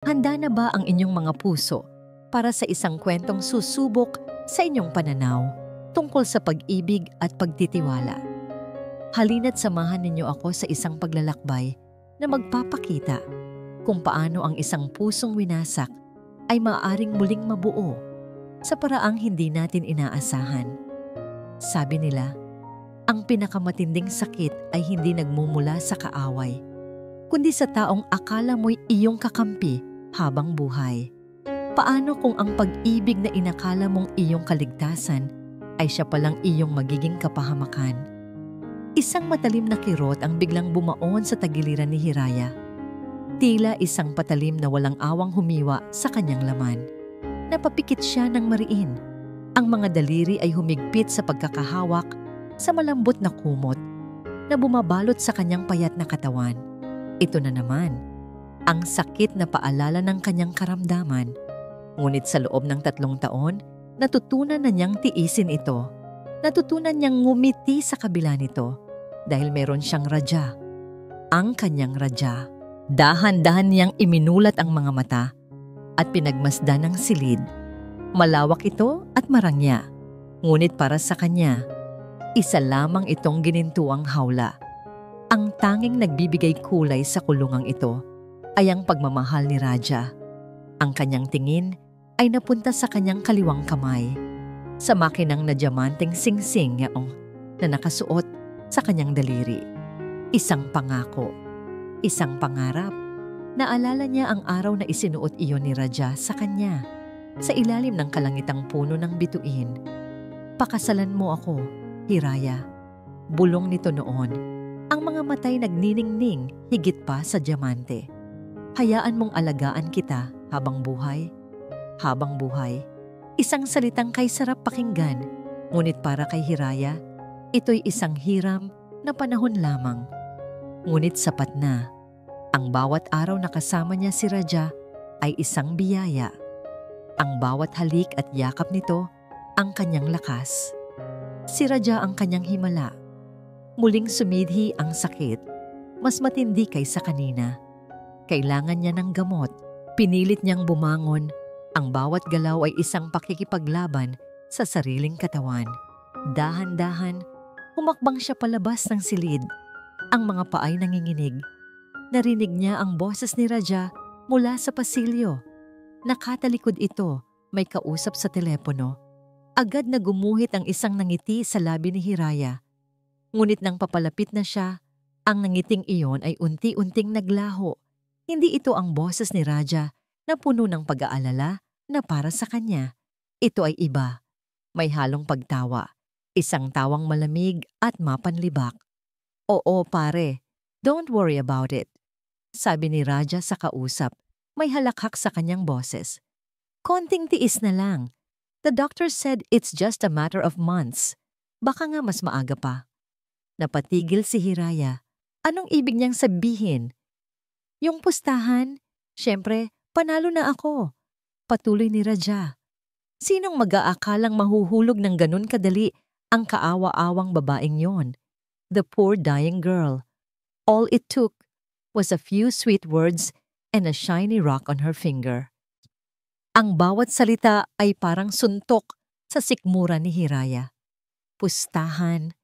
Handa na ba ang inyong mga puso para sa isang kwentong susubok sa inyong pananaw tungkol sa pag-ibig at pagtitiwala? Halina't samahan ninyo ako sa isang paglalakbay na magpapakita kung paano ang isang pusong winasak ay maaaring muling mabuo sa paraang hindi natin inaasahan. Sabi nila, ang pinakamatinding sakit ay hindi nagmumula sa kaaway, kundi sa taong akala mo'y iyong kakampi habang buhay. Paano kung ang pag-ibig na inakala mong iyong kaligtasan ay siya palang iyong magiging kapahamakan? Isang matalim na kirot ang biglang bumaon sa tagiliran ni Hiraya. Tila isang patalim na walang awang humiwa sa kanyang laman. Napapikit siya ng mariin. Ang mga daliri ay humigpit sa pagkakahawak sa malambot na kumot na bumabalot sa kanyang payat na katawan. Ito na naman ang sakit na paalala ng kanyang karamdaman. Ngunit sa loob ng 3 taon, natutunan na niyang tiisin ito. Natutunan niyang ngumiti sa kabila nito dahil meron siyang radya. Ang kanyang radya. Dahan-dahan niyang iminulat ang mga mata at pinagmasdan ng silid. Malawak ito at marangya. Ngunit para sa kanya, isa lamang itong ginintuang hawla. Ang tanging nagbibigay kulay sa kulungang ito ay ang pagmamahal ni Raja. Ang kanyang tingin ay napunta sa kanyang kaliwang kamay, sa makinang na diamanteng singsing na nakasuot sa kanyang daliri. Isang pangako, isang pangarap. Naalala niya ang araw na isinuot iyon ni Raja sa kanya, sa ilalim ng kalangitang puno ng bituin. Pakasalan mo ako, Hiraya. Bulong nito noon, ang mga matay nagniningning higit pa sa diamante. Hayaan mong alagaan kita habang buhay. Habang buhay. Isang salitang kay sarap pakinggan, ngunit para kay Hiraya, ito'y isang hiram na panahon lamang. Ngunit sapat na. Ang bawat araw na kasama niya si Raja ay isang biyaya. Ang bawat halik at yakap nito ang kanyang lakas. Si Raja ang kanyang himala. Muling sumidhi ang sakit, mas matindi kaysa kanina. Kailangan niya ng gamot. Pinilit niyang bumangon. Ang bawat galaw ay isang pakikipaglaban sa sariling katawan. Dahan-dahan, humakbang siya palabas ng silid. Ang mga paay nanginginig. Narinig niya ang boses ni Raja mula sa pasilyo. Nakatalikod ito, may kausap sa telepono. Agad na gumuhit ang isang nangiti sa labi ni Hiraya. Ngunit nang papalapit na siya, ang nangiting iyon ay unti-unting naglaho. Hindi ito ang boses ni Raja na puno ng pag-aalala na para sa kanya. Ito ay iba. May halong pagtawa. Isang tawang malamig at mapanlibak. Oo pare, don't worry about it. Sabi ni Raja sa kausap. May halakhak sa kanyang boses. Konting tiis na lang. The doctor said it's just a matter of months. Baka nga mas maaga pa. Napatigil si Hiraya. Anong ibig niyang sabihin? Yung pustahan, syempre, panalo na ako. Patuloy ni Raja. Sinong mag-aakalang mahuhulog ng ganun kadali ang kaawa-awang babaeng yon? The poor dying girl. All it took was a few sweet words and a shiny rock on her finger. Ang bawat salita ay parang suntok sa sikmura ni Hiraya. Pustahan,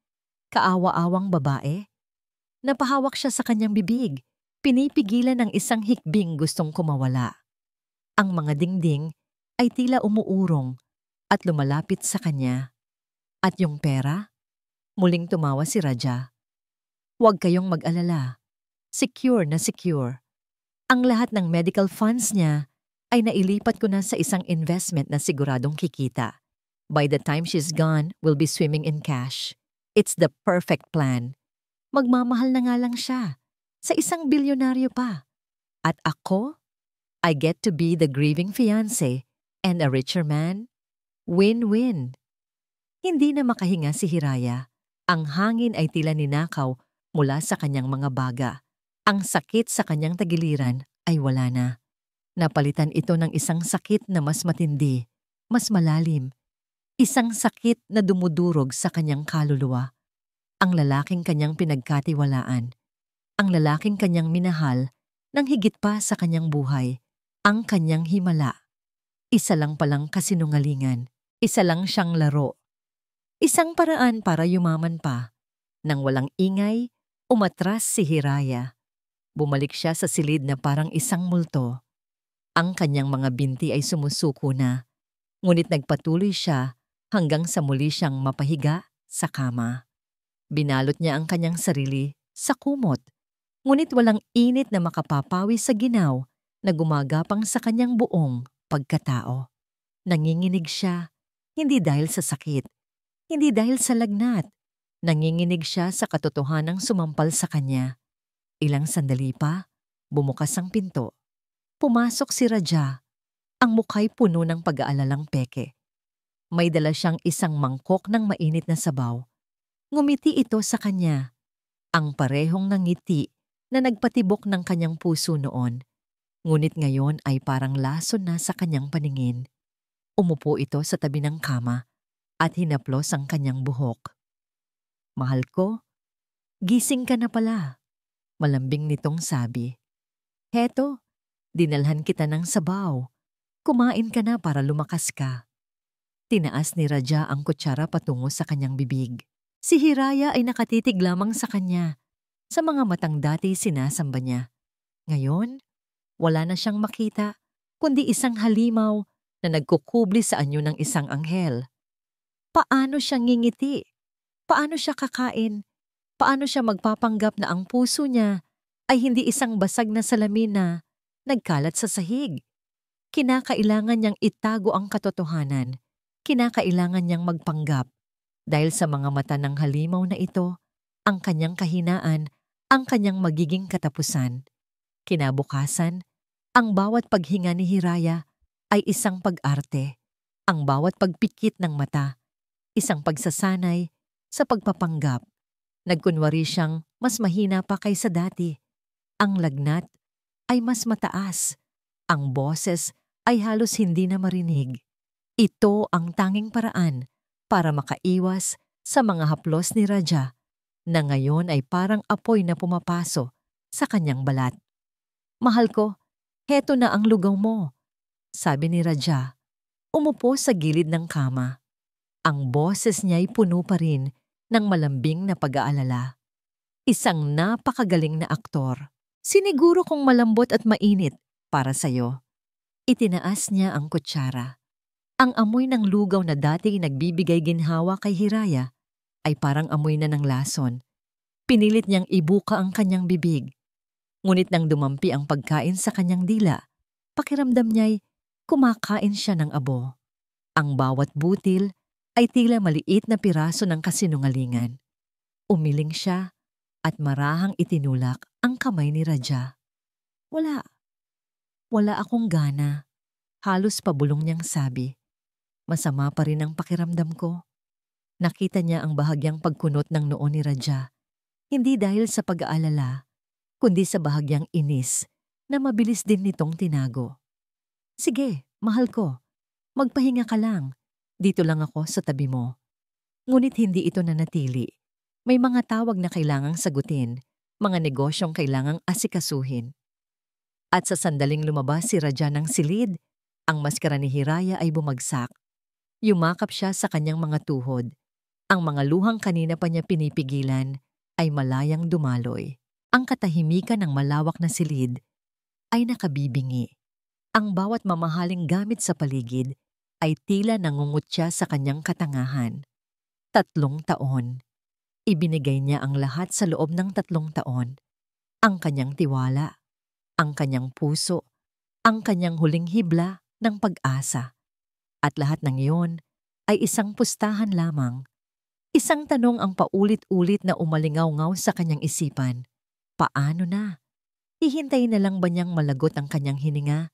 kaawa-awang babae. Napahawak siya sa kanyang bibig. Pinipigilan ng isang hikbing gustong kumawala. Ang mga dingding ay tila umuurong at lumalapit sa kanya. At yung pera? Muling tumawa si Raja. Huwag kayong mag-alala. Secure na secure. Ang lahat ng medical funds niya ay nailipat ko na sa isang investment na siguradong kikita. By the time she's gone, we'll be swimming in cash. It's the perfect plan. Magmamahal na nga lang siya. Sa isang bilyonaryo pa. At ako, I get to be the grieving fiancé and a richer man. Win-win. Hindi na makahinga si Hiraya. Ang hangin ay tila ninakaw mula sa kanyang mga baga. Ang sakit sa kanyang tagiliran ay wala na. Napalitan ito ng isang sakit na mas matindi, mas malalim. Isang sakit na dumudurog sa kanyang kaluluwa. Ang lalaking kanyang pinagkatiwalaan. Ang lalaking kanyang minahal nang higit pa sa kanyang buhay. ang kanyang himala. Isa lang palang kasinungalingan, isa lang siyang laro. Isang paraan para yumaman pa. Nang walang ingay, umatras si Hiraya. Bumalik siya sa silid na parang isang multo. Ang kanyang mga binti ay sumusuko na, ngunit nagpatuloy siya hanggang sa muli siyang mapahiga sa kama. Binalot niya ang kanyang sarili sa kumot, ngunit walang init na makapapawi sa ginaw na gumagapang sa kanyang buong pagkatao. Nanginginig siya, hindi dahil sa sakit, hindi dahil sa lagnat. Nanginginig siya sa katotohanang sumampal sa kanya. Ilang sandali pa, bumukas ang pinto. Pumasok si Raja, ang mukha'y puno ng pag-aalalang peke. May dala siyang isang mangkok ng mainit na sabaw. Ngumiti ito sa kanya, ang parehong ngiti na nagpatibok ng kanyang puso noon. Ngunit ngayon ay parang lason na sa kanyang paningin. Umupo ito sa tabi ng kama at hinaplos ang kanyang buhok. "Mahal ko, gising ka na pala," malambing nitong sabi. "Heto, dinalhan kita ng sabaw. Kumain ka na para lumakas ka." Tinaas ni Raja ang kutsara patungo sa kanyang bibig. Si Hiraya ay nakatitig lamang sa kanya. Sa mga matang dati sinasamba niya. Ngayon, wala na siyang makita, kundi isang halimaw na nagkukubli sa anyo ng isang anghel. Paano siya ngingiti? Paano siya kakain? Paano siya magpapanggap na ang puso niya ay hindi isang basag na salamin na nagkalat sa sahig? Kinakailangan niyang itago ang katotohanan. Kinakailangan niyang magpanggap. Dahil sa mga mata ng halimaw na ito, ang kanyang kahinaan, ang kanyang magiging katapusan. Kinabukasan, ang bawat paghinga ni Hiraya ay isang pag-arte. Ang bawat pagpikit ng mata, isang pagsasanay sa pagpapanggap. Nagkunwari siyang mas mahina pa kaysa dati. Ang lagnat ay mas mataas. Ang boses ay halos hindi na marinig. Ito ang tanging paraan para makaiwas sa mga haplos ni Raja na ngayon ay parang apoy na pumapaso sa kanyang balat. "Mahal ko, heto na ang lugaw mo," sabi ni Raja. Umupo sa gilid ng kama. Ang boses niya'y puno pa rin ng malambing na pag-aalala. "Isang napakagaling na aktor. Siniguro kong malambot at mainit para sa'yo." Itinaas niya ang kutsara. Ang amoy ng lugaw na dati nagbibigay ginhawa kay Hiraya ay parang amoy na ng lason. Pinilit niyang ibuka ang kanyang bibig. Ngunit nang dumampi ang pagkain sa kanyang dila, pakiramdam niya'y kumakain siya ng abo. Ang bawat butil ay tila maliit na piraso ng kasinungalingan. Umiling siya at marahang itinulak ang kamay ni Raja. Wala akong gana," halos pabulong niyang sabi. Masama pa rin ang pakiramdam ko. Nakita niya ang bahagyang pagkunot ng noo ni Raja, hindi dahil sa pag-aalala, kundi sa bahagyang inis na mabilis din nitong tinago. "Sige, mahal ko, magpahinga ka lang. Dito lang ako sa tabi mo." Ngunit hindi ito nanatili. May mga tawag na kailangang sagutin, mga negosyong kailangang asikasuhin. At sa sandaling lumabas si Raja ng silid, ang maskara ni Hiraya ay bumagsak. Yumakap siya sa kanyang mga tuhod. Ang mga luhang kanina pa niya pinipigilan ay malayang dumaloy. Ang katahimikan ng malawak na silid ay nakabibingi. Ang bawat mamahaling gamit sa paligid ay tila nangungutya sa kanyang katangahan. 3 taon. Ibinigay niya ang lahat sa loob ng 3 taon. Ang kanyang tiwala, ang kanyang puso, ang kanyang huling hibla ng pag-asa. At lahat ng iyon ay isang pustahan lamang. Isang tanong ang paulit-ulit na umalingaw-ngaw sa kanyang isipan. Paano na? Hihintayin na lang ba niyang malagot ang kanyang hininga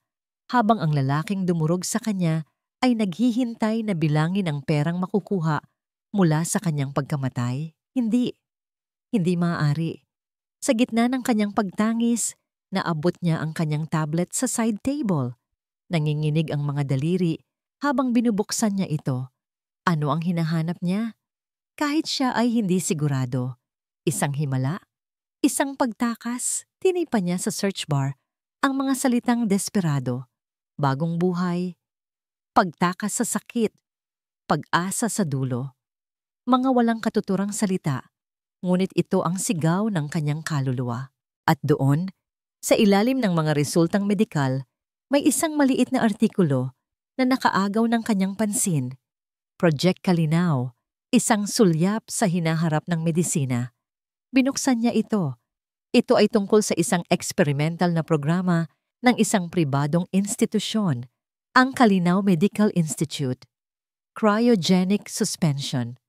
habang ang lalaking dumurog sa kanya ay naghihintay na bilangin ang perang makukuha mula sa kanyang pagkamatay? Hindi. Hindi maaari. Sa gitna ng kanyang pagtangis, naabot niya ang kanyang tablet sa side table. Nanginginig ang mga daliri habang binubuksan niya ito. Ano ang hinahanap niya? Kahit siya ay hindi sigurado. Isang himala? Isang pagtakas? Tinipa niya sa search bar ang mga salitang desperado. bagong buhay, pagtakas sa sakit, pag-asa sa dulo. Mga walang katuturang salita, ngunit ito ang sigaw ng kanyang kaluluwa. At doon, sa ilalim ng mga resultang medikal, may isang maliit na artikulo na nakaagaw ng kanyang pansin. Project Kalinaw, isang sulyap sa hinaharap ng medisina. Binuksan niya ito. Ito ay tungkol sa isang experimental na programa ng isang pribadong institusyon, ang Kalinaw Medical Institute. Cryogenic suspension.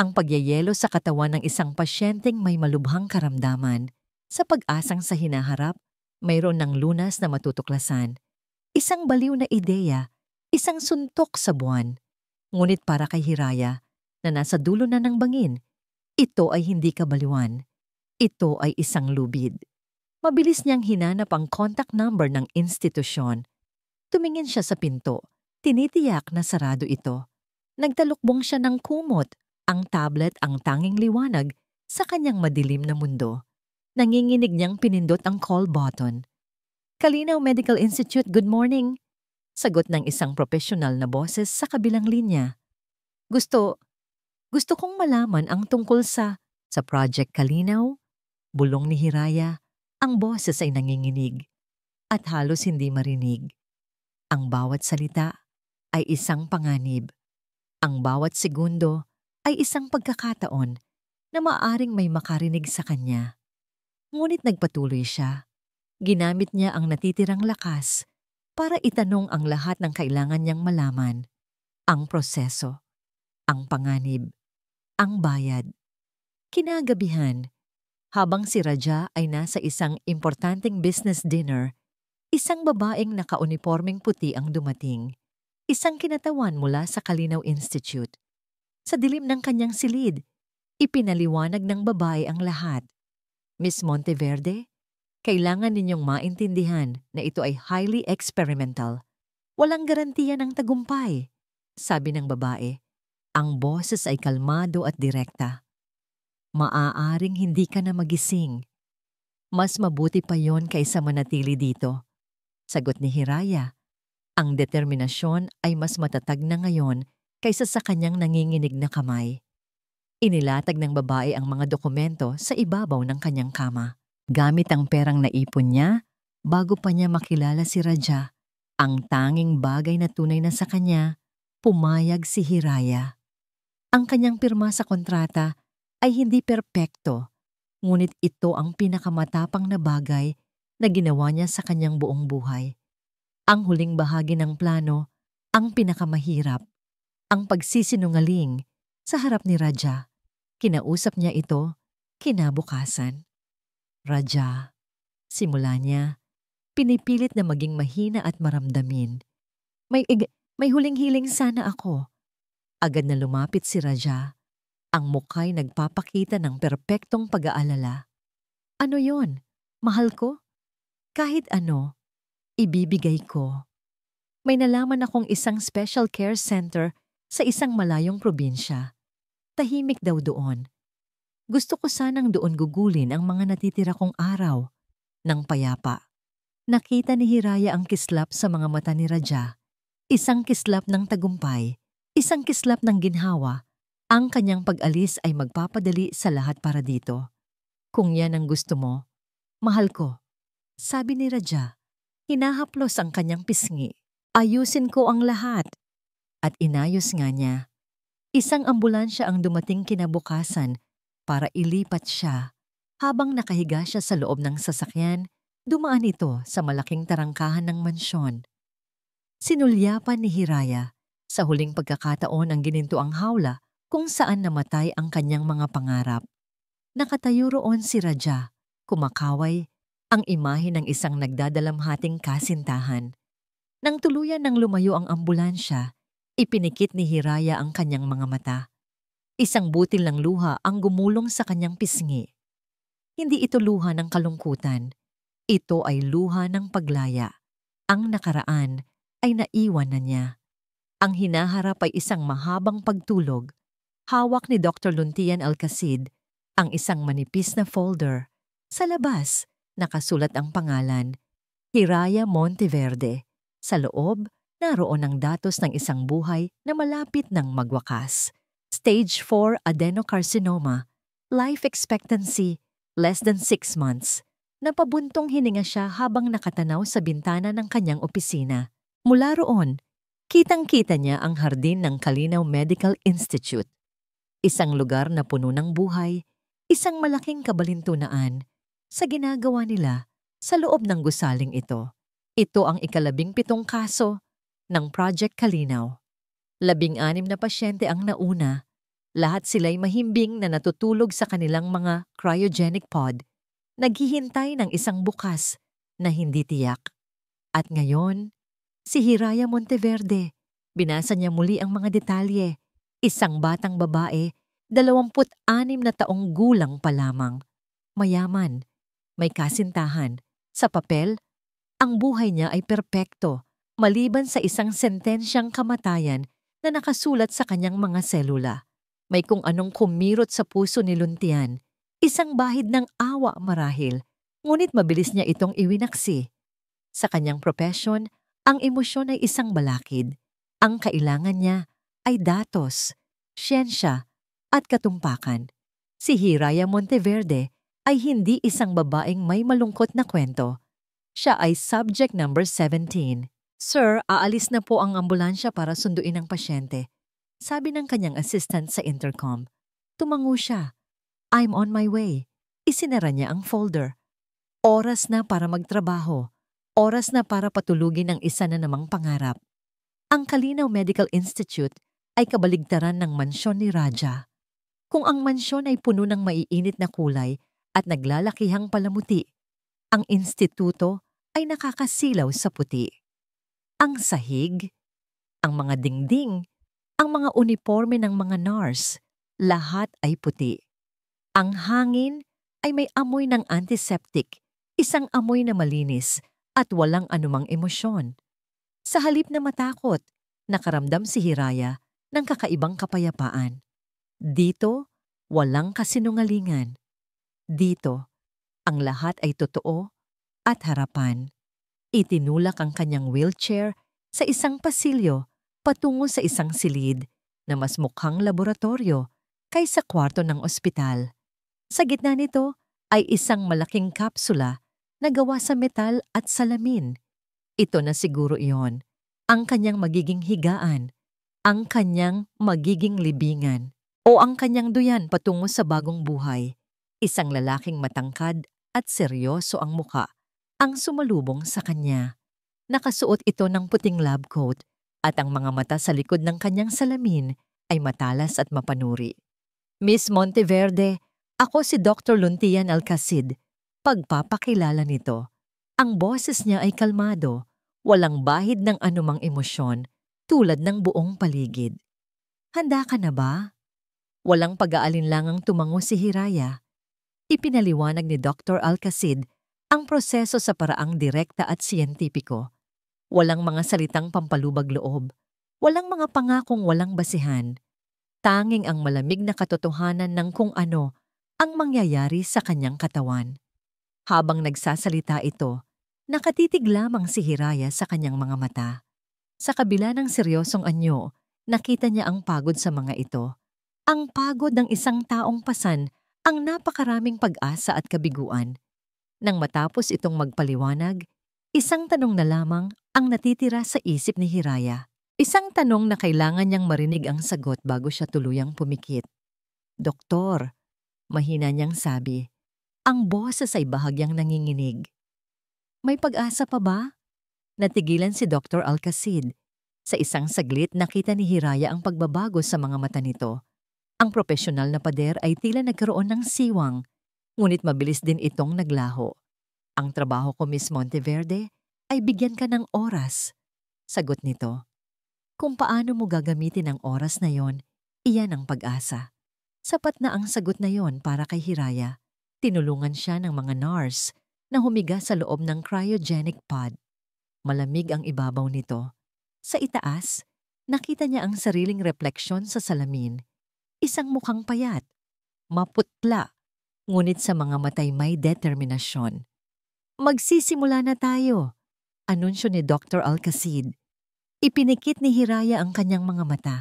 Ang pagyayelo sa katawan ng isang pasyenteng may malubhang karamdaman sa pag-asang sa hinaharap, mayroon ng lunas na matutuklasan. Isang baliw na ideya, isang suntok sa buwan. Ngunit para kay Hiraya, na nasa dulo na ng bangin, ito ay hindi kabaliwan. Ito ay isang lubid. Mabilis niyang hinanap ang contact number ng institusyon. Tumingin siya sa pinto. Tinitiyak na sarado ito. Nagtalukbong siya ng kumot. Ang tablet ang tanging liwanag sa kanyang madilim na mundo. Nanginginig niyang pinindot ang call button. Kalinaw Medical Institute, good morning. Sagot ng isang profesional na boses sa kabilang linya. Gusto kong malaman ang tungkol sa Project Kalinaw? Bulong ni Hiraya, ang boses ay nanginginig at halos hindi marinig. Ang bawat salita ay isang panganib. Ang bawat segundo ay isang pagkakataon na maaaring may makarinig sa kanya. Ngunit nagpatuloy siya. Ginamit niya ang natitirang lakas para itanong ang lahat ng kailangan niyang malaman. Ang proseso, ang panganib, ang bayad. Kinagabihan, habang si Raja ay nasa isang importanteng business dinner, isang babaeng nakaunipormeng puti ang dumating. Isang kinatawan mula sa Kalinaw Institute. Sa dilim ng kanyang silid, ipinaliwanag ng babae ang lahat. Miss Monteverde, kailangan ninyong maintindihan na ito ay highly experimental. Walang garantiya ng tagumpay, sabi ng babae. Ang boses ay kalmado at direkta. Maaaring hindi ka na magising. Mas mabuti pa yon kaysa manatili dito. Sagot ni Hiraya. Ang determinasyon ay mas matatag na ngayon kaysa sa kanyang nanginginig na kamay. Inilatag ng babae ang mga dokumento sa ibabaw ng kanyang kama. Gamit ang perang naipon niya, bago pa niya makilala si Raja, ang tanging bagay na tunay na sa kanya, pumayag si Hiraya. Ang kanyang pirma sa kontrata ay hindi perpekto, ngunit ito ang pinakamatapang na bagay na ginawa niya sa kanyang buong buhay. Ang huling bahagi ng plano, ang pinakamahirap, ang pagsisinungaling sa harap ni Raja. Kinausap niya ito, kinabukasan. Raja, simula niya, pinipilit na maging mahina at maramdamin. May huling-hiling sana ako. Agad na lumapit si Raja. Ang mukha'y nagpapakita ng perpektong pag-aalala. Ano yon? Mahal ko? Kahit ano, ibibigay ko. May nalaman akong isang special care center sa isang malayong probinsya. Tahimik daw doon. Gusto ko sanang doon gugulin ang mga natitira kong araw ng payapa. Nakita ni Hiraya ang kislap sa mga mata ni Raja. Isang kislap ng tagumpay, isang kislap ng ginhawa. Ang kanyang pag-alis ay magpapadali sa lahat para dito. Kung yan ang gusto mo, mahal ko. Sabi ni Raja, hinahaplos ang kanyang pisngi. Ayusin ko ang lahat. At inayos nga niya. Isang ambulansya ang dumating kinabukasan para ilipat siya. Habang nakahiga siya sa loob ng sasakyan, dumaan ito sa malaking tarangkahan ng mansyon. Sinulyapan ni Hiraya sa huling pagkakataon ang ginintuang hawla kung saan namatay ang kanyang mga pangarap. Nakatayo roon si Raja, kumakaway, ang imahe ng isang nagdadalamhating kasintahan. Nang tuluyan ng lumayo ang ambulansya, ipinikit ni Hiraya ang kanyang mga mata. Isang butil ng luha ang gumulong sa kanyang pisngi. Hindi ito luha ng kalungkutan. Ito ay luha ng paglaya. Ang nakaraan ay naiwan na niya. Ang hinaharap ay isang mahabang pagtulog. Hawak ni Dr. Luntian Alcacid ang isang manipis na folder. Sa labas, nakasulat ang pangalan, Hiraya Monteverde, Sa loob, naroon ang datos ng isang buhay na malapit ng magwakas. Stage 4 adenocarcinoma, life expectancy less than 6 months. Napabuntong hininga siya habang nakatanaw sa bintana ng kanyang opisina. Mula roon, kitang-kita niya ang hardin ng Kalinaw Medical Institute. Isang lugar na puno ng buhay, isang malaking kabalintunaan sa ginagawa nila sa loob ng gusaling ito. Ito ang ika-17 kaso ng Project Kalinaw. 16 na pasyente ang nauna. Lahat sila'y mahimbing na natutulog sa kanilang mga cryogenic pod, naghihintay ng isang bukas na hindi tiyak. At ngayon, si Hiraya Monteverde, binasa niya muli ang mga detalye. Isang batang babae, 26 na taong gulang pa lamang. Mayaman, may kasintahan. Sa papel, ang buhay niya ay perpekto, maliban sa isang sentensyang kamatayan na nakasulat sa kanyang mga selula. May kung anong kumirot sa puso ni Luntian, isang bahid ng awa marahil, ngunit mabilis niya itong iwinaksi. Sa kanyang propesyon, ang emosyon ay isang balakid. Ang kailangan niya ay datos, siyensya, at katumpakan. Si Hiraya Monteverde ay hindi isang babaeng may malungkot na kwento. Siya ay subject number 17. Sir, aalis na po ang ambulansya para sunduin ang pasyente. Sabi ng kanyang assistant sa intercom. Tumango siya. I'm on my way. Isinara niya ang folder. Oras na para magtrabaho. Oras na para patulugin ang isa na namang pangarap. Ang Kalinaw Medical Institute ay kabaligtaran ng mansyon ni Raja. Kung ang mansyon ay puno ng maiinit na kulay at naglalakihang palamuti, ang instituto ay nakakasilaw sa puti. Ang sahig, ang mga dingding, ang mga uniforme ng mga nurse, lahat ay puti. Ang hangin ay may amoy ng antiseptic, isang amoy na malinis at walang anumang emosyon. Sa halip na matakot, nakaramdam si Hiraya ng kakaibang kapayapaan. Dito, walang kasinungalingan. Dito, ang lahat ay totoo at harapan. Itinulak ang kanyang wheelchair sa isang pasilyo patungo sa isang silid na mas mukhang laboratorio kaysa kwarto ng ospital. Sa gitna nito ay isang malaking kapsula na gawa sa metal at salamin. Ito na siguro iyon, ang kanyang magiging higaan, ang kanyang magiging libingan, o ang kanyang duyan patungo sa bagong buhay. Isang lalaking matangkad at seryoso ang muka ang sumalubong sa kanya. Nakasuot ito ng puting lab coat at ang mga mata sa likod ng kanyang salamin ay matalas at mapanuri. Miss Monteverde, ako si Dr. Luntian Alcacid. Pagpapakilala nito. Ang boses niya ay kalmado, walang bahid ng anumang emosyon, tulad ng buong paligid. Handa ka na ba? Walang pag-aalinlangang tumango si Hiraya. Ipinaliwanag ni Dr. Alcacid ang proseso sa paraang direkta at siyentipiko. Walang mga salitang pampalubag loob. Walang mga pangakong walang basihan. Tanging ang malamig na katotohanan ng kung ano ang mangyayari sa kanyang katawan. Habang nagsasalita ito, nakatitig lamang si Hiraya sa kanyang mga mata. Sa kabila ng seryosong anyo, nakita niya ang pagod sa mga ito. Ang pagod ng isang taong pasan ang napakaraming pag-asa at kabiguan. Nang matapos itong magpaliwanag, isang tanong na lamang ang natitira sa isip ni Hiraya. Isang tanong na kailangan niyang marinig ang sagot bago siya tuluyang pumikit. Doktor, mahina niyang sabi. Ang boses ay bahagyang nanginginig. May pag-asa pa ba? Natigilan si Dr. Alcacid. Sa isang saglit nakita ni Hiraya ang pagbabago sa mga mata nito. Ang propesyonal na pader ay tila nagkaroon ng siwang, ngunit mabilis din itong naglaho. Ang trabaho ko, Miss Monteverde, ay bigyan ka ng oras. Sagot nito. Kung paano mo gagamitin ang oras na yon, iyan ang pag-asa. Sapat na ang sagot na yon para kay Hiraya. Tinulungan siya ng mga nurse na humiga sa loob ng cryogenic pod. Malamig ang ibabaw nito. Sa itaas, nakita niya ang sariling refleksyon sa salamin. Isang mukhang payat, maputla, ngunit sa mga matay may determinasyon. Magsisimula na tayo. anunsyo ni Dr. Alcacid. Ipinikit ni Hiraya ang kanyang mga mata.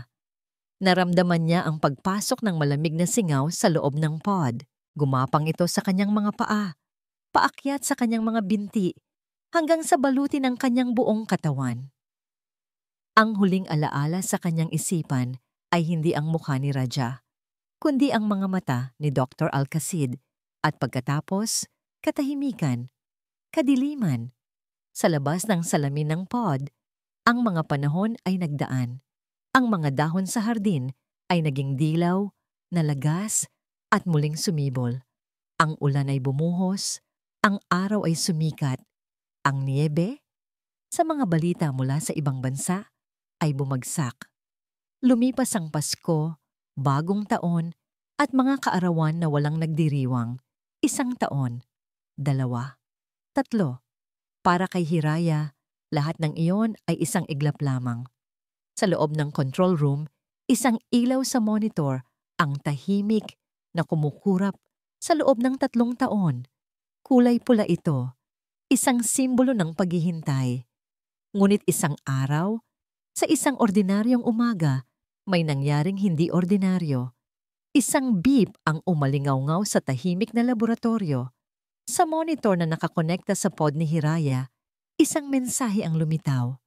Naramdaman niya ang pagpasok ng malamig na singaw sa loob ng pod. Gumapang ito sa kanyang mga paa, paakyat sa kanyang mga binti, hanggang sa balutin ng kanyang buong katawan. Ang huling alaala sa kanyang isipan ay hindi ang mukha ni Raja, kundi ang mga mata ni Dr. Alcacid, at pagkatapos, katahimikan, kadiliman. Sa labas ng salamin ng pod, ang mga panahon ay nagdaan. Ang mga dahon sa hardin ay naging dilaw, nalagas, at muling sumibol. Ang ulan ay bumuhos, ang araw ay sumikat. Ang niebe, sa mga balita mula sa ibang bansa, ay bumagsak. Lumipas ang Pasko, Bagong Taon, at mga kaarawan na walang nagdiriwang. 1 taon, 2, 3. Para kay Hiraya, lahat ng iyon ay isang iglap lamang. Sa loob ng control room, isang ilaw sa monitor ang tahimik na kumukurap sa loob ng 3 taon. Kulay pula ito, isang simbolo ng paghihintay. Ngunit isang araw, sa isang ordinaryong umaga, may nangyaring hindi ordinaryo. Isang beep ang umalingaw-ngaw sa tahimik na laboratorio. Sa monitor na nakakonekta sa pod ni Hiraya, isang mensahe ang lumitaw.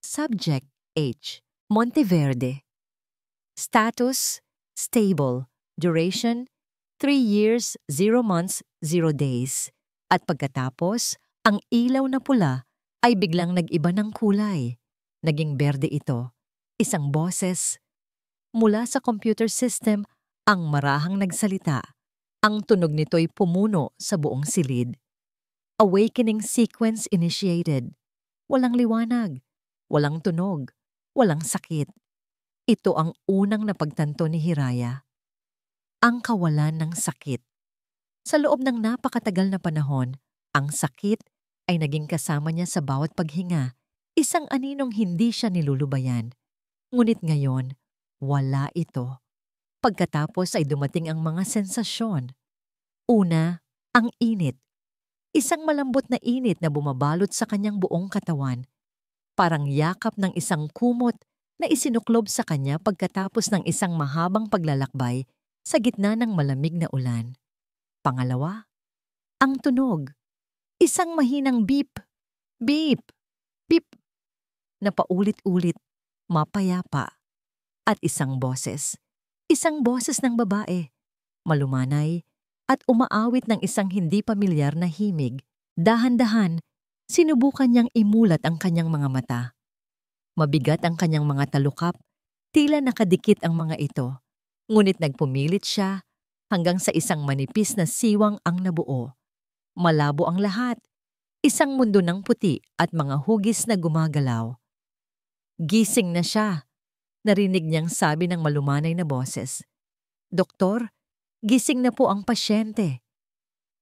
Subject H. Monteverde. Status: stable. Duration: 3 years, 0 months, 0 days. At pagkatapos, ang ilaw na pula ay biglang nag-iba ng kulay. Naging berde ito. Isang boses. Mula sa computer system, ang marahang nagsalita. Ang tunog nito'y pumuno sa buong silid. Awakening sequence initiated. Walang liwanag, walang tunog, walang sakit. Ito ang unang napagtanto ni Hiraya. Ang kawalan ng sakit. Sa loob ng napakatagal na panahon, ang sakit ay naging kasama niya sa bawat paghinga, isang aninong hindi siya nilulubayan. Ngunit ngayon, wala ito. Pagkatapos ay dumating ang mga sensasyon. Una, ang init. Isang malambot na init na bumabalot sa kanyang buong katawan. Parang yakap ng isang kumot na isinuklob sa kanya pagkatapos ng isang mahabang paglalakbay sa gitna ng malamig na ulan. Pangalawa, ang tunog. Isang mahinang beep, beep, beep, na paulit-ulit, mapayapa. At isang boses ng babae, malumanay at umaawit ng isang hindi pamilyar na himig. Dahan-dahan, sinubukan niyang imulat ang kanyang mga mata. Mabigat ang kanyang mga talukap, tila nakadikit ang mga ito. Ngunit nagpumilit siya hanggang sa isang manipis na siwang ang nabuo. Malabo ang lahat, isang mundo ng puti at mga hugis na gumagalaw. Gising na siya. Narinig niyang sabi ng malumanay na boses. Doktor, gising na po ang pasyente.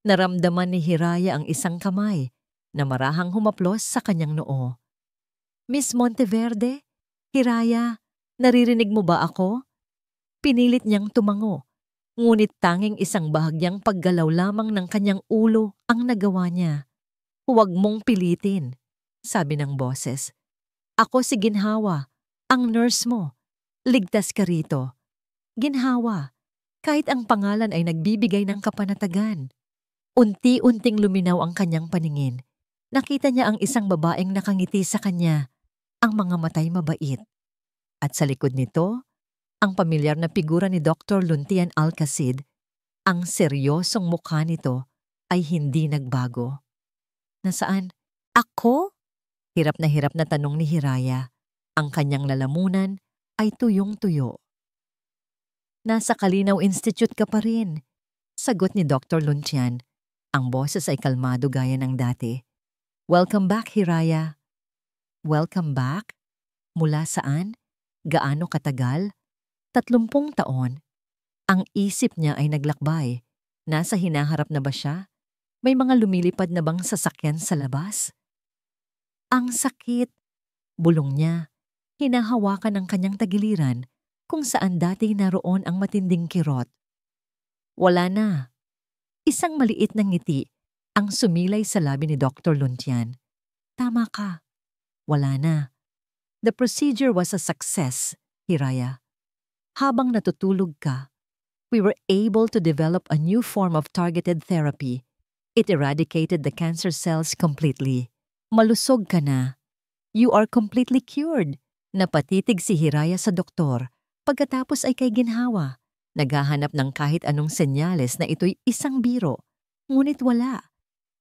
Naramdaman ni Hiraya ang isang kamay na marahang humaplos sa kanyang noo. Miss Monteverde, Hiraya, naririnig mo ba ako? Pinilit niyang tumango, ngunit tanging isang bahagyang paggalaw lamang ng kanyang ulo ang nagawa niya. Huwag mong pilitin, sabi ng boses. Ako si Ginhawa, ang nurse mo. Ligtas ka rito. Ginhawa, kahit ang pangalan ay nagbibigay ng kapanatagan. Unti-unting luminaw ang kanyang paningin. Nakita niya ang isang babaeng nakangiti sa kanya, ang mga matay mabait. At sa likod nito, ang pamilyar na figura ni Dr. Luntian Alcacid. Ang seryosong mukha nito ay hindi nagbago. Nasaan? Ako? Hirap na tanong ni Hiraya. Ang kanyang lalamunan ay tuyong-tuyo. Nasa Kalinaw Institute ka pa rin, sagot ni Dr. Luntian. Ang boses ay kalmado gaya ng dati. Welcome back, Hiraya. Welcome back? Mula saan? Gaano katagal? 30 taon. Ang isip niya ay naglakbay. Nasa hinaharap na ba siya? May mga lumilipad na bang sasakyan sa labas? Ang sakit, bulong niya. Hinahawakan ang kanyang tagiliran kung saan dati naroon ang matinding kirot. Wala na. Isang maliit na ngiti ang sumilay sa labi ni Dr. Luntian. Tama ka. Wala na. The procedure was a success, Hiraya. Habang natutulog ka, we were able to develop a new form of targeted therapy. It eradicated the cancer cells completely. Malusog ka na. You are completely cured. Napatitig si Hiraya sa doktor. Pagkatapos ay kay ginhawa. Naghahanap ng kahit anong senyales na ito'y isang biro. Ngunit wala.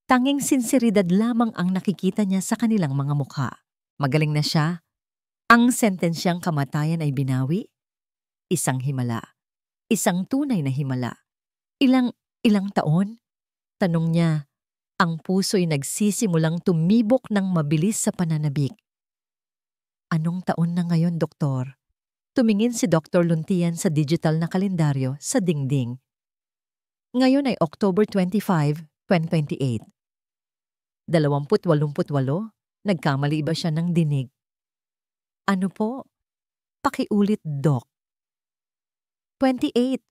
Tanging sinseridad lamang ang nakikita niya sa kanilang mga mukha. Magaling na siya. Ang sentensyang kamatayan ay binawi. Isang himala. Isang tunay na himala. Ilang taon? Tanong niya. Ang puso'y nagsisimulang tumibok ng mabilis sa pananabik. Anong taon na ngayon, doktor? Tumingin si Dr. Luntian sa digital na kalendaryo sa dingding. Ngayon ay October 25, 2028. 2088? Nagkamali ba siya ng dinig? Ano po? Pakiulit, Doc. 28.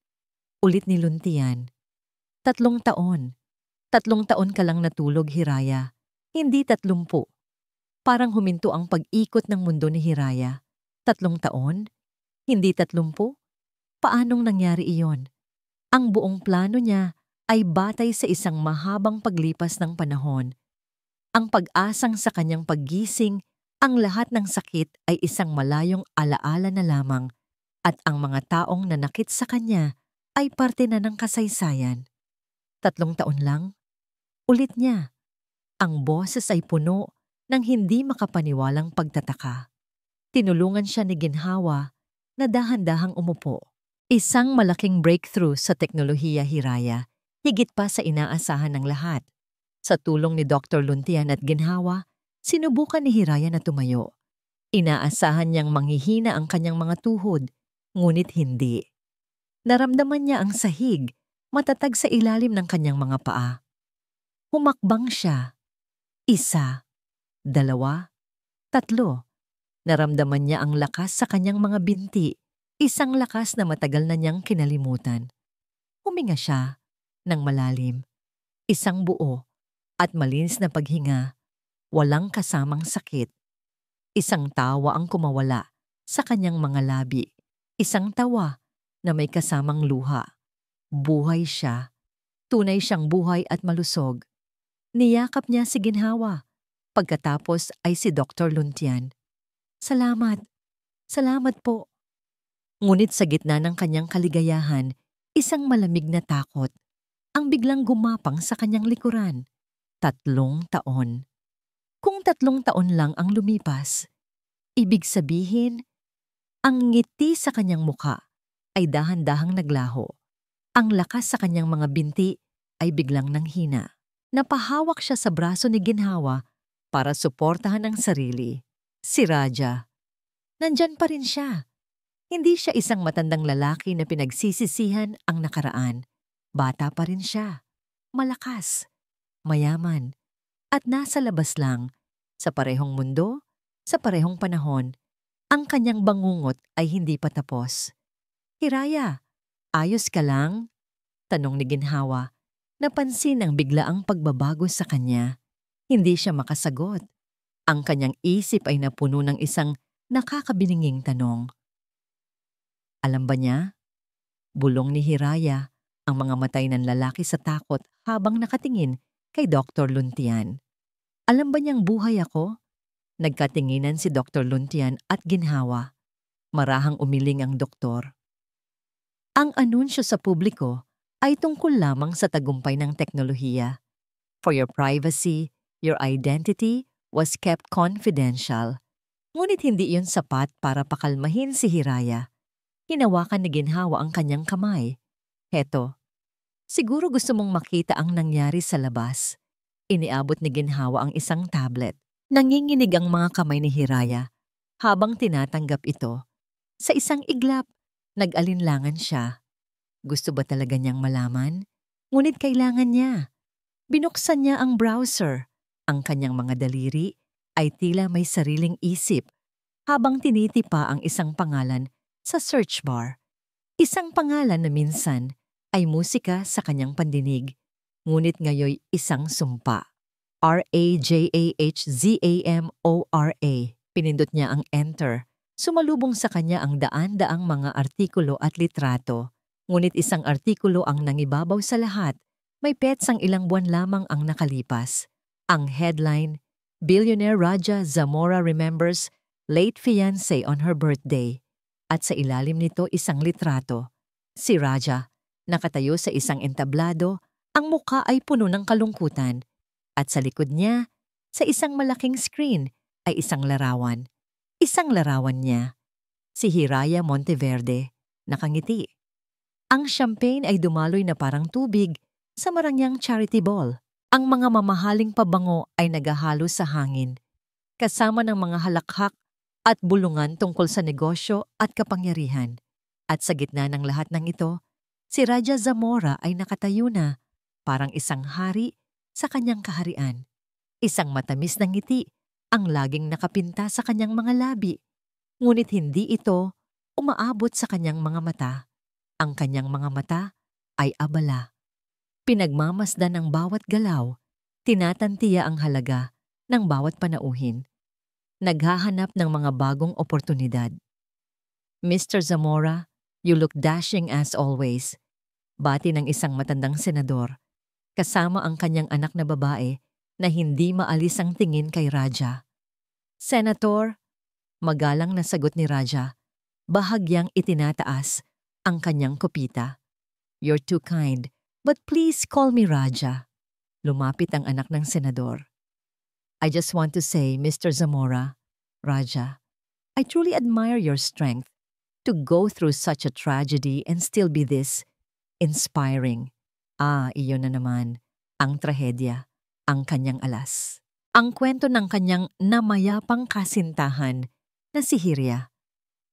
Ulit ni Luntian. 3 taon. 3 taon ka lang natulog, Hiraya. Hindi 30. Parang huminto ang pag-ikot ng mundo ni Hiraya. 3 taon? Hindi 30? Paanong nangyari iyon? Ang buong plano niya ay batay sa isang mahabang paglipas ng panahon. Ang pag-asang sa kanyang paggising, ang lahat ng sakit ay isang malayong alaala na lamang at ang mga taong nanakit sa kanya ay parte na ng kasaysayan. 3 taon lang? Ulit niya. Ang boses ay puno ng hindi makapaniwalang pagtataka. Tinulungan siya ni Ginhawa na dahan-dahang umupo. Isang malaking breakthrough sa teknolohiya, Hiraya, higit pa sa inaasahan ng lahat. Sa tulong ni Dr. Luntian at Ginhawa, sinubukan ni Hiraya na tumayo. Inaasahan niyang manghihina ang kanyang mga tuhod, ngunit hindi. Naramdaman niya ang sahig, matatag sa ilalim ng kanyang mga paa. Humakbang siya. 1, 2, 3. Naramdaman niya ang lakas sa kanyang mga binti, isang lakas na matagal na niyang kinalimutan. Huminga siya ng malalim, isang buo at malinis na paghinga, walang kasamang sakit. Isang tawa ang kumawala sa kanyang mga labi, isang tawa na may kasamang luha. Buhay siya, tunay siyang buhay at malusog. Niyakap niya si Ginhawa. Pagkatapos ay si Dr. Luntian. Salamat. Salamat po. Ngunit sa gitna ng kanyang kaligayahan, isang malamig na takot ang biglang gumapang sa kanyang likuran. 3 taon. Kung 3 taon lang ang lumipas, ibig sabihin, ang ngiti sa kanyang muka ay dahan-dahang naglaho. Ang lakas sa kanyang mga binti ay biglang nanghina. Napahawak siya sa braso ni Ginhawa para suportahan ang sarili. Si Raja. Nandyan pa rin siya. Hindi siya isang matandang lalaki na pinagsisisihan ang nakaraan. Bata pa rin siya. Malakas, mayaman, at nasa labas lang, sa parehong mundo, sa parehong panahon. Ang kanyang bangungot ay hindi pa tapos. Hiraya, ayos ka lang? Tanong ni Ginhawa. Napansin ang biglaang pagbabago sa kanya. Hindi siya makasagot. Ang kanyang isip ay napuno ng isang nakakabininging tanong. Alam ba niya? Bulong ni Hiraya ang mga matay ng lalaki sa takot habang nakatingin kay Dr. Luntian. Alam ba niyang buhay ako? Nagkatinginan si Dr. Luntian at Ginhawa. Marahang umiling ang doktor. Ang anunsyo sa publiko ay tungkol lamang sa tagumpay ng teknolohiya. For your privacy, your identity was kept confidential. Ngunit hindi iyon sapat para pakalmahin si Hiraya. Hinawakan ni Ginhawa ang kanyang kamay. Heto, siguro gusto mong makita ang nangyari sa labas. Iniabot ni Ginhawa ang isang tablet. Nanginginig ang mga kamay ni Hiraya habang tinatanggap ito. Sa isang iglap, nag-alinlangan siya. Gusto ba talaga niyang malaman? Ngunit kailangan niya. Binuksan niya ang browser. Ang kanyang mga daliri ay tila may sariling isip habang tinitipa ang isang pangalan sa search bar. Isang pangalan na minsan ay musika sa kanyang pandinig, ngunit ngayoy isang sumpa. Rajahzamora. Pinindot niya ang enter. Sumalubong sa kanya ang daan-daang mga artikulo at litrato. Ngunit isang artikulo ang nangibabaw sa lahat. May petsang ilang buwan lamang ang nakalipas. Ang headline, Billionaire Raja Zamora remembers late fiancé on her birthday. At sa ilalim nito isang litrato. Si Raja, nakatayo sa isang entablado, ang mukha ay puno ng kalungkutan. At sa likod niya, sa isang malaking screen, ay isang larawan. Isang larawan niya, si Hiraya Monteverde, nakangiti. Ang champagne ay dumaloy na parang tubig sa marangyang charity ball. Ang mga mamahaling pabango ay nagahalo sa hangin, kasama ng mga halakhak at bulungan tungkol sa negosyo at kapangyarihan. At sa gitna ng lahat ng ito, si Raja Zamora ay nakatayo na, parang isang hari sa kanyang kaharian. Isang matamis na ngiti ang laging nakapinta sa kanyang mga labi, ngunit hindi ito umaabot sa kanyang mga mata. Ang kanyang mga mata ay abala. Pinagmamasdan ng bawat galaw, tinatantiya ang halaga ng bawat panauhin. Naghahanap ng mga bagong oportunidad. Mr. Zamora, you look dashing as always. Bati ng isang matandang senador, kasama ang kanyang anak na babae na hindi maalis ang tingin kay Raja. Senator, magalang na sagot ni Raja, bahagyang itinataas ang kanyang kopita. You're too kind, but please call me Raja. Lumapit ang anak ng senador. I just want to say, Mr. Zamora, Raja, I truly admire your strength to go through such a tragedy and still be this inspiring. Iyon na naman, ang trahedya, ang kanyang alas. Ang kwento ng kanyang namayapang kasintahan na si Hirya.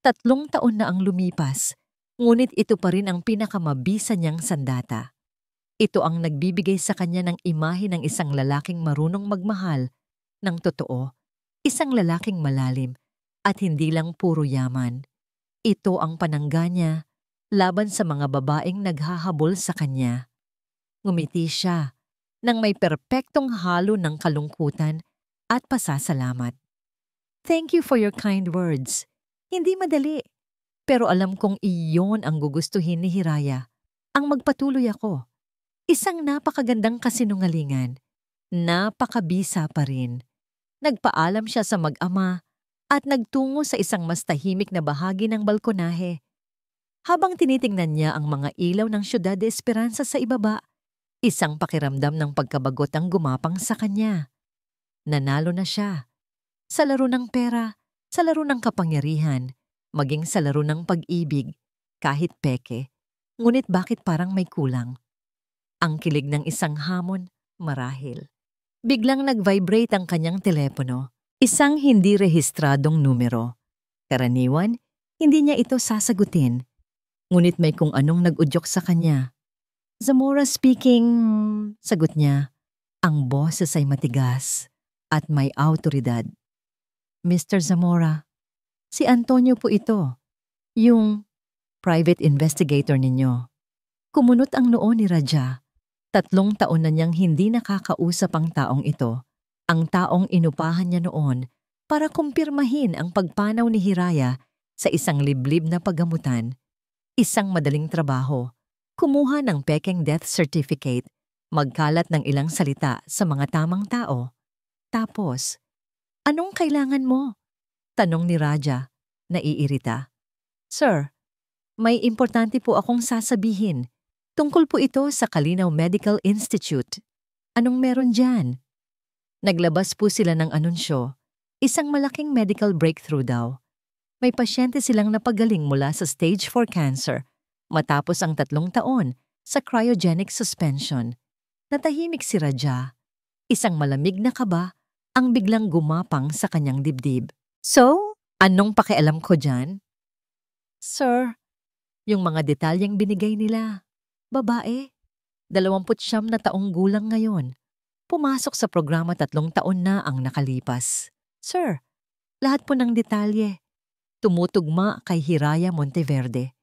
3 taon na ang lumipas, ngunit ito pa rin ang pinakamabisa niyang sandata. Ito ang nagbibigay sa kanya ng imahe ng isang lalaking marunong magmahal ng totoo, isang lalaking malalim at hindi lang puro yaman. Ito ang panangga niya laban sa mga babaeng naghahabol sa kanya. Ngumiti siya nang may perpektong halo ng kalungkutan at pasasalamat. Thank you for your kind words. Hindi madali, pero alam kong iyon ang gugustuhin ni Hiraya. Ang magpatuloy ako. Isang napakagandang kasinungalingan. Napakabisa pa rin. Nagpaalam siya sa mag-ama at nagtungo sa isang mas tahimik na bahagi ng balkonahe. Habang tinitingnan niya ang mga ilaw ng Ciudad de Esperanza sa ibaba, isang pakiramdam ng pagkabagot ang gumapang sa kanya. Nanalo na siya. Sa laro ng pera, sa laro ng kapangyarihan, maging sa laro ng pag-ibig, kahit peke. Ngunit bakit parang may kulang? Ang kilig ng isang hamon, marahil. Biglang nag-vibrate ang kanyang telepono. Isang hindi rehistradong numero. Karaniwan, hindi niya ito sasagutin. Ngunit may kung anong nag-udyok sa kanya. Zamora speaking, sagot niya. Ang boses ay matigas at may awtoridad. Mr. Zamora, si Antonio po ito, yung private investigator ninyo. Kumunot ang noo ni Raja. 3 taon na niyang hindi nakakausap ang taong ito. Ang taong inupahan niya noon para kumpirmahin ang pagpanaw ni Hiraya sa isang liblib na paggamutan. Isang madaling trabaho. Kumuha ng pekeng death certificate, magkalat ng ilang salita sa mga tamang tao. Tapos, anong kailangan mo? Tanong ni Raja, naiirita. Sir, may importante po akong sasabihin. Tungkol po ito sa Kalinaw Medical Institute. Anong meron dyan? Naglabas po sila ng anunsyo. Isang malaking medical breakthrough daw. May pasyente silang napagaling mula sa stage 4 cancer matapos ang 3 taon sa cryogenic suspension. Natahimik si Raja. Isang malamig na kaba ang biglang gumapang sa kanyang dibdib. So, anong pakialam ko dyan? Sir, yung mga detalyeng binigay nila. Babae, 29 na taong gulang ngayon. Pumasok sa programa 3 taon na ang nakalipas. Sir, lahat po ng detalye. Tumutugma kay Hiraya Monteverde.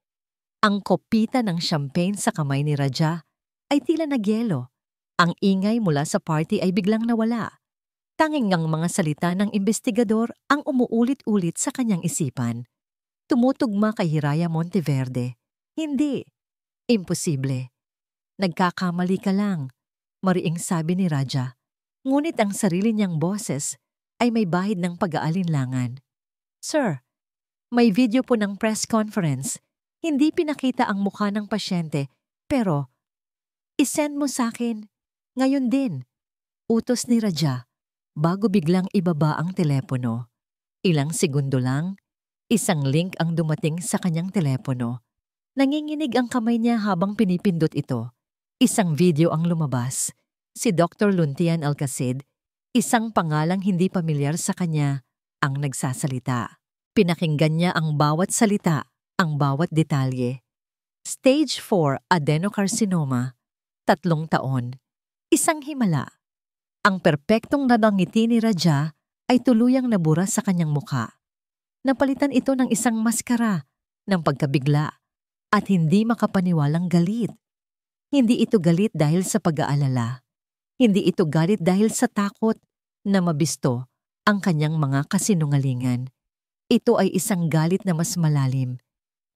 Ang kopita ng champagne sa kamay ni Raja ay tila nagyelo. Ang ingay mula sa party ay biglang nawala. Tanging ang mga salita ng investigador ang umuulit-ulit sa kanyang isipan. Tumutugma kay Hiraya Monteverde. Hindi. Imposible. Nagkakamali ka lang, mariing sabi ni Raja. Ngunit ang sarili niyang boses ay may bahid ng pag-aalinlangan. Sir, may video po ng press conference. Hindi pinakita ang mukha ng pasyente, pero isend mo sa akin. Ngayon din. Utos ni Raja, bago biglang ibaba ang telepono. Ilang segundo lang, isang link ang dumating sa kanyang telepono. Nanginginig ang kamay niya habang pinipindot ito. Isang video ang lumabas. Si Dr. Luntian Alcacid, isang pangalang hindi pamilyar sa kanya, ang nagsasalita. Pinakinggan niya ang bawat salita, ang bawat detalye. Stage 4 adenocarcinoma, 3 taon, isang himala. Ang perpektong nadangiti ni Raja ay tuluyang nabura sa kanyang mukha. Napalitan ito ng isang maskara, ng pagkabigla, at hindi makapaniwalang galit. Hindi ito galit dahil sa pag-aalala. Hindi ito galit dahil sa takot na mabisto ang kanyang mga kasinungalingan. Ito ay isang galit na mas malalim,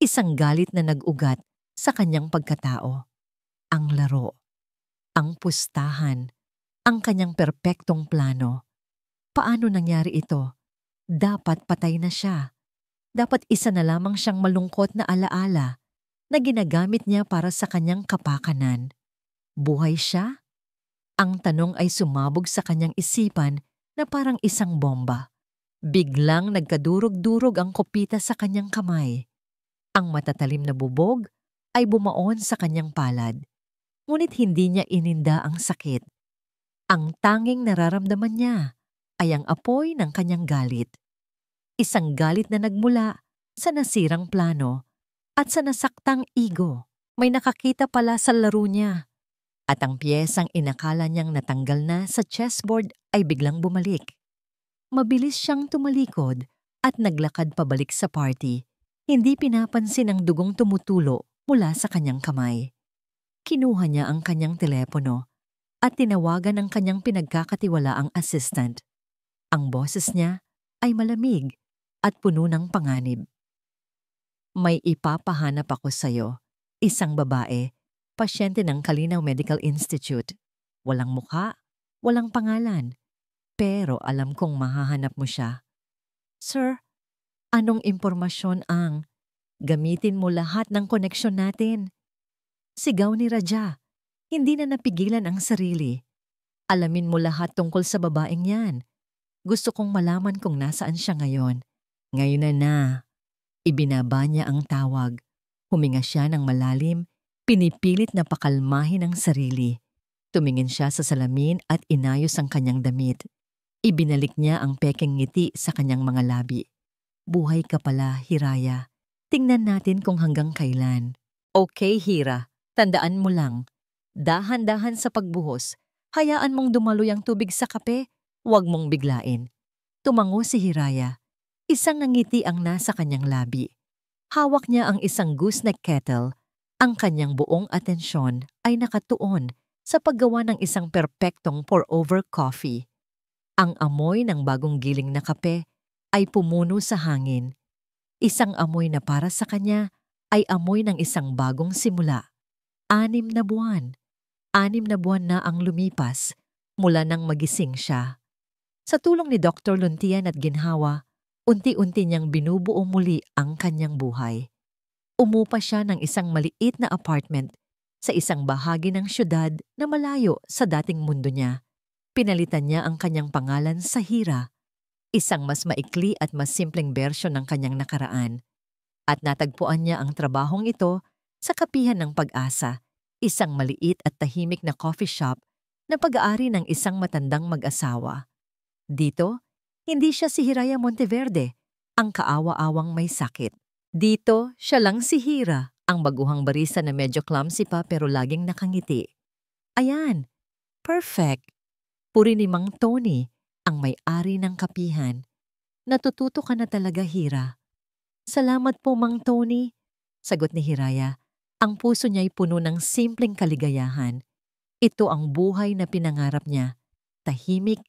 isang galit na nag-ugat sa kanyang pagkatao. Ang laro, ang pustahan, ang kanyang perpektong plano. Paano nangyari ito? Dapat patay na siya. Dapat isa na lamang siyang malungkot na alaala na ginagamit niya para sa kanyang kapakanan. Buhay siya? Ang tanong ay sumabog sa kanyang isipan na parang isang bomba. Biglang nagkadurog-durog ang kopita sa kanyang kamay. Ang matatalim na bubog ay bumaon sa kanyang palad. Ngunit hindi niya ininda ang sakit. Ang tanging nararamdaman niya ay ang apoy ng kanyang galit. Isang galit na nagmula sa nasirang plano at sa nasaktang ego. May nakakita pala sa laro niya. At ang piyesang inakala niyang natanggal na sa chessboard ay biglang bumalik. Mabilis siyang tumalikod at naglakad pabalik sa party. Hindi pinapansin ang dugong tumutulo mula sa kanyang kamay. Kinuha niya ang kanyang telepono at tinawagan ang kanyang pinagkakatiwalaang assistant. Ang boses niya ay malamig at puno ng panganib. May ipapahanap ako sa'yo, isang babae, pasyente ng Kalinaw Medical Institute. Walang mukha, walang pangalan, pero alam kong mahahanap mo siya. Sir, anong impormasyon ang? Gamitin mo lahat ng koneksyon natin. Sigaw ni Raja, hindi na napigilan ang sarili. Alamin mo lahat tungkol sa babaeng yan. Gusto kong malaman kung nasaan siya ngayon. Ngayon na. Ibinaba niya ang tawag. Huminga siya ng malalim, pinipilit na pakalmahin ang sarili. Tumingin siya sa salamin at inayos ang kanyang damit. Ibinalik niya ang pekeng ngiti sa kanyang mga labi. Buhay ka pala, Hiraya. Tingnan natin kung hanggang kailan. Okay, Hira. Tandaan mo lang. Dahan-dahan sa pagbuhos. Hayaan mong dumaloy ang tubig sa kape. Huwag mong biglain. Tumango si Hiraya. Isang ngiti ang nasa kanyang labi. Hawak niya ang isang gooseneck kettle. Ang kanyang buong atensyon ay nakatuon sa paggawa ng isang perpektong pour-over coffee. Ang amoy ng bagong giling na kape ay pumuno sa hangin. Isang amoy na para sa kanya ay amoy ng isang bagong simula. 6 na buwan. 6 na buwan na ang lumipas mula nang magising siya. Sa tulong ni Dr. Luntian at ginhawa, unti-unti niyang binubuo muli ang kanyang buhay. Umupa siya ng isang maliit na apartment sa isang bahagi ng syudad na malayo sa dating mundo niya. Pinalitan niya ang kanyang pangalan sa Hira, isang mas maikli at mas simpleng bersyon ng kanyang nakaraan. At natagpuan niya ang trabahong ito sa Kapihan ng Pag-asa, isang maliit at tahimik na coffee shop na pag-aari ng isang matandang mag-asawa. Dito, hindi siya si Hiraya Monteverde, ang kaawa-awang may sakit. Dito, siya lang si Hira, ang baguhang barista na medyo clumsy pa pero laging nakangiti. Ayan, perfect. Puri ni Mang Tony, ang may-ari ng kapihan. Natututo ka na talaga, Hira. Salamat po, Mang Tony, sagot ni Hiraya. Ang puso niya'y puno ng simpleng kaligayahan. Ito ang buhay na pinangarap niya. Tahimik,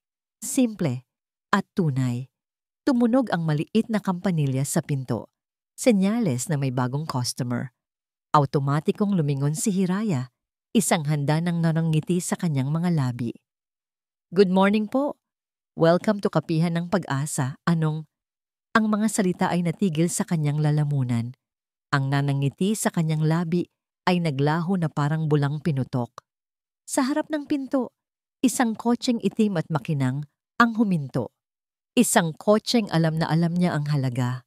Simple at tunay. Tumunog ang maliit na kampanilya sa pinto. Senyales na may bagong customer. Automatikong lumingon si Hiraya, isang handa ng nanangiti sa kanyang mga labi. "Good morning po. Welcome to Kapihan ng Pag-asa. Anong..." Ang mga salita ay natigil sa kanyang lalamunan. Ang nanangiti sa kanyang labi ay naglaho na parang bulang pinutok. Sa harap ng pinto, isang kotseng itim at makinang ang huminto. Isang kotseng alam na alam niya ang halaga.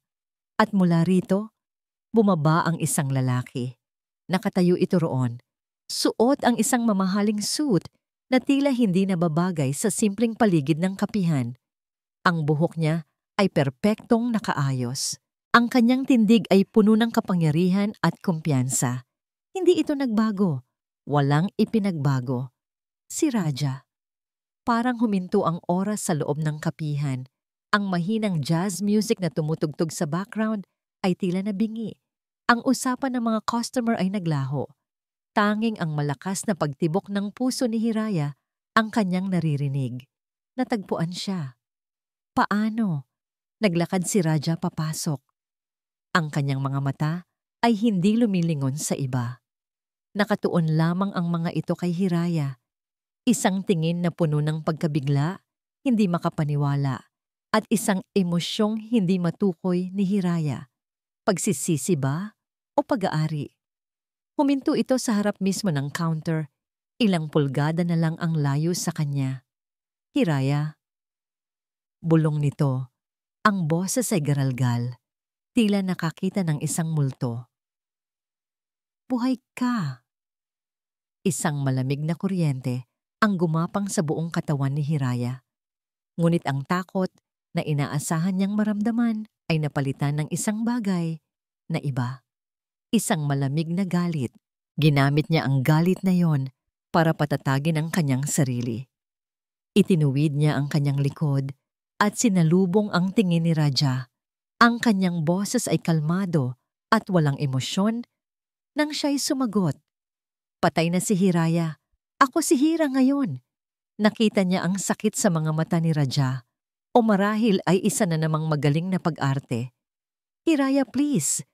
At mula rito, bumaba ang isang lalaki. Nakatayo ito roon. Suot ang isang mamahaling suit na tila hindi nababagay sa simpleng paligid ng kapihan. Ang buhok niya ay perpektong nakaayos. Ang kanyang tindig ay puno ng kapangyarihan at kumpiyansa. Hindi ito nagbago. Walang ipinagbago. Si Raja. Parang huminto ang oras sa loob ng kapihan. Ang mahinang jazz music na tumutugtog sa background ay tila nabingi. Ang usapan ng mga customer ay naglaho. Tanging ang malakas na pagtibok ng puso ni Hiraya ang kanyang naririnig. Natagpuan siya. Paano? Naglakad si Raja papasok. Ang kanyang mga mata ay hindi lumilingon sa iba. Nakatuon lamang ang mga ito kay Hiraya. Isang tingin na puno ng pagkabigla, hindi makapaniwala, at isang emosyong hindi matukoy ni Hiraya. Pagsisisi ba o pag-aari? Huminto ito sa harap mismo ng counter. Ilang pulgada na lang ang layo sa kanya. "Hiraya." Bulong nito. Ang boses ay garalgal. Tila nakakita ng isang multo. "Buhay ka." Isang malamig na kuryente ang gumapang sa buong katawan ni Hiraya. Ngunit ang takot na inaasahan niyang maramdaman ay napalitan ng isang bagay na iba. Isang malamig na galit. Ginamit niya ang galit na yon para patatagin ang kanyang sarili. Itinuwid niya ang kanyang likod at sinalubong ang tingin ni Raja. Ang kanyang boses ay kalmado at walang emosyon nang siya'y sumagot. "Patay na si Hiraya. Ako si Hira ngayon." Nakita niya ang sakit sa mga mata ni Raja. O marahil ay isa na namang magaling na pag-arte. "Hiraya, please.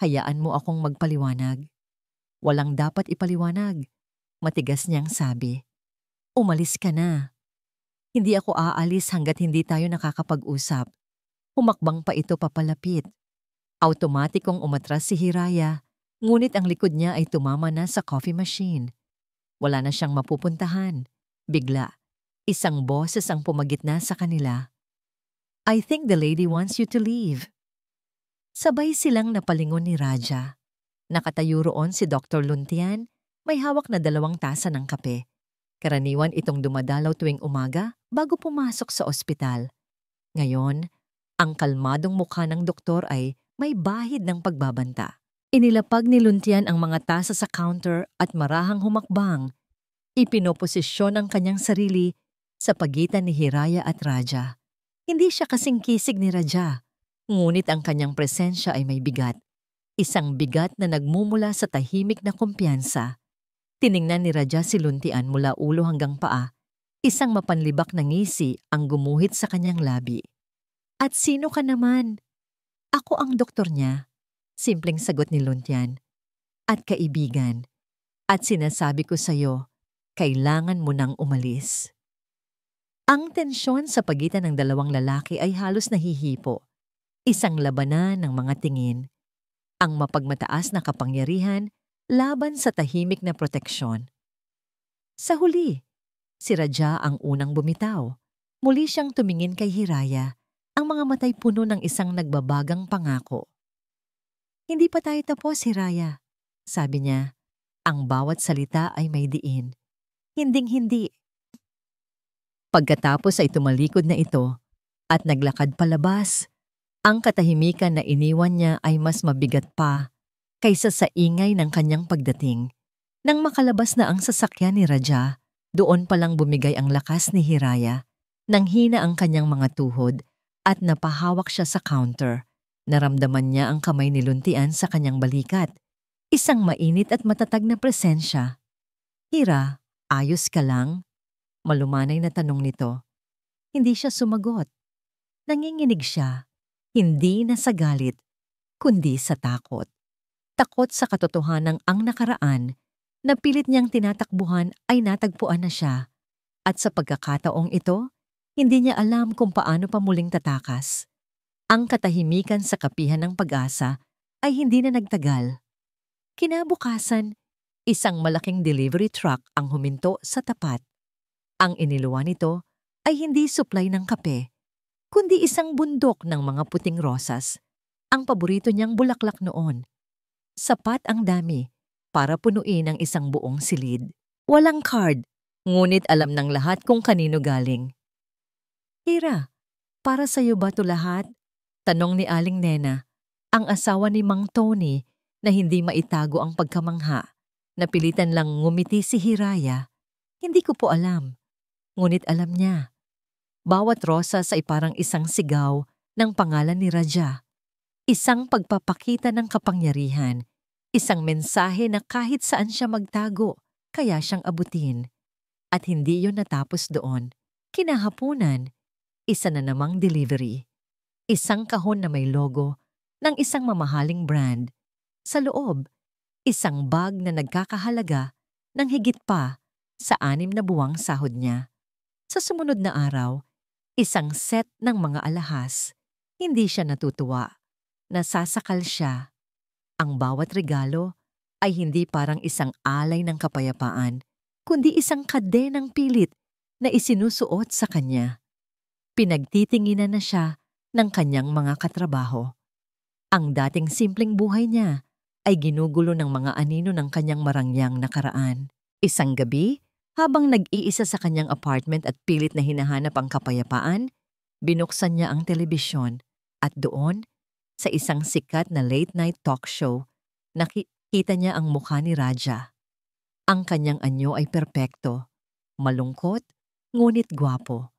Hayaan mo akong magpaliwanag." "Walang dapat ipaliwanag," matigas niyang sabi. "Umalis ka na." "Hindi ako aalis hanggat hindi tayo nakakapag-usap." Humakbang pa ito papalapit. Automatikong umatras si Hiraya, ngunit ang likod niya ay tumama na sa coffee machine. Wala na siyang mapupuntahan. Bigla, isang boses ang pumagitna sa kanila. "I think the lady wants you to leave." Sabay silang napalingon ni Raja. Nakatayo roon si Dr. Luntian, may hawak na 2 tasa ng kape. Karaniwan itong dumadalaw tuwing umaga bago pumasok sa ospital. Ngayon, ang kalmadong mukha ng doktor ay may bahid ng pagbabanta. Inilapag ni Luntian ang mga tasa sa counter at marahang humakbang. Ipinoposisyon ang kanyang sarili sa pagitan ni Hiraya at Raja. Hindi siya kasing kisig ni Raja, ngunit ang kanyang presensya ay may bigat. Isang bigat na nagmumula sa tahimik na kumpiyansa. Tiningnan ni Raja si Luntian mula ulo hanggang paa. Isang mapanlibak na ngisi ang gumuhit sa kanyang labi. "At sino ka naman?" "Ako ang doktor niya," simpleng sagot ni Luntian. "At kaibigan. At sinasabi ko sa'yo, kailangan mo nang umalis." Ang tensyon sa pagitan ng 2 lalaki ay halos nahihipo. Isang labanan ng mga tingin. Ang mapagmataas na kapangyarihan laban sa tahimik na proteksyon. Sa huli, si Raja ang unang bumitaw. Muli siyang tumingin kay Hiraya, ang mga matay puno ng isang nagbabagang pangako. "Hindi pa tayo tapos, Hiraya," sabi niya. Ang bawat salita ay may diin. Hinding-hindi. Pagkatapos ay tumalikod na ito at naglakad palabas. Ang katahimikan na iniwan niya ay mas mabigat pa kaysa sa ingay ng kanyang pagdating. Nang makalabas na ang sasakyan ni Raja, doon palang bumigay ang lakas ni Hiraya. Nang hina ang kanyang mga tuhod at napahawak siya sa counter, naramdaman niya ang kamay ni Luntian sa kanyang balikat. Isang mainit at matatag na presensya. "Hira, ayos ka lang?" Malumanay na tanong nito. Hindi siya sumagot. Nanginginig siya, hindi na sa galit, kundi sa takot. Takot sa katotohanang ang nakaraan na pilit niyang tinatakbuhan ay natagpuan na siya. At sa pagkakataong ito, hindi niya alam kung paano pa muling tatakas. Ang katahimikan sa kapihan ng pag-asa ay hindi na nagtagal. Kinabukasan, isang malaking delivery truck ang huminto sa tapat. Ang iniluwan nito ay hindi supply ng kape, kundi isang bundok ng mga puting rosas, ang paborito niyang bulaklak noon. Sapat ang dami para punuin ang isang buong silid. Walang card, ngunit alam ng lahat kung kanino galing. Hira, para sa'yo ba to lahat? Tanong ni Aling Nena, ang asawa ni Mang Tony na hindi maitago ang pagkamangha. Napilitan lang ngumiti si Hiraya. Hindi ko po alam, ngunit alam niya. Bawat rosas ay parang isang sigaw ng pangalan ni Raja. Isang pagpapakita ng kapangyarihan, isang mensahe na kahit saan siya magtago, kaya siyang abutin. At hindi yon natapos doon. Kinahapunan, isa na namang delivery. Isang kahon na may logo ng isang mamahaling brand. Sa loob, isang bag na nagkakahalaga ng higit pa sa 6 na buwang sahod niya. Sa sumunod na araw, isang set ng mga alahas. Hindi siya natutuwa. Nasasakal siya. Ang bawat regalo ay hindi parang isang alay ng kapayapaan, kundi isang kadenang pilit na isinusuot sa kanya. Pinagtitinginan na siya ng kanyang mga katrabaho. Ang dating simpleng buhay niya ay ginugulo ng mga anino ng kanyang marangyang nakaraan. Isang gabi, habang nag-iisa sa kanyang apartment at pilit na hinahanap ang kapayapaan, binuksan niya ang telebisyon at doon, sa isang sikat na late-night talk show, nakikita niya ang mukha ni Raja. Ang kanyang anyo ay perpekto, malungkot, ngunit gwapo.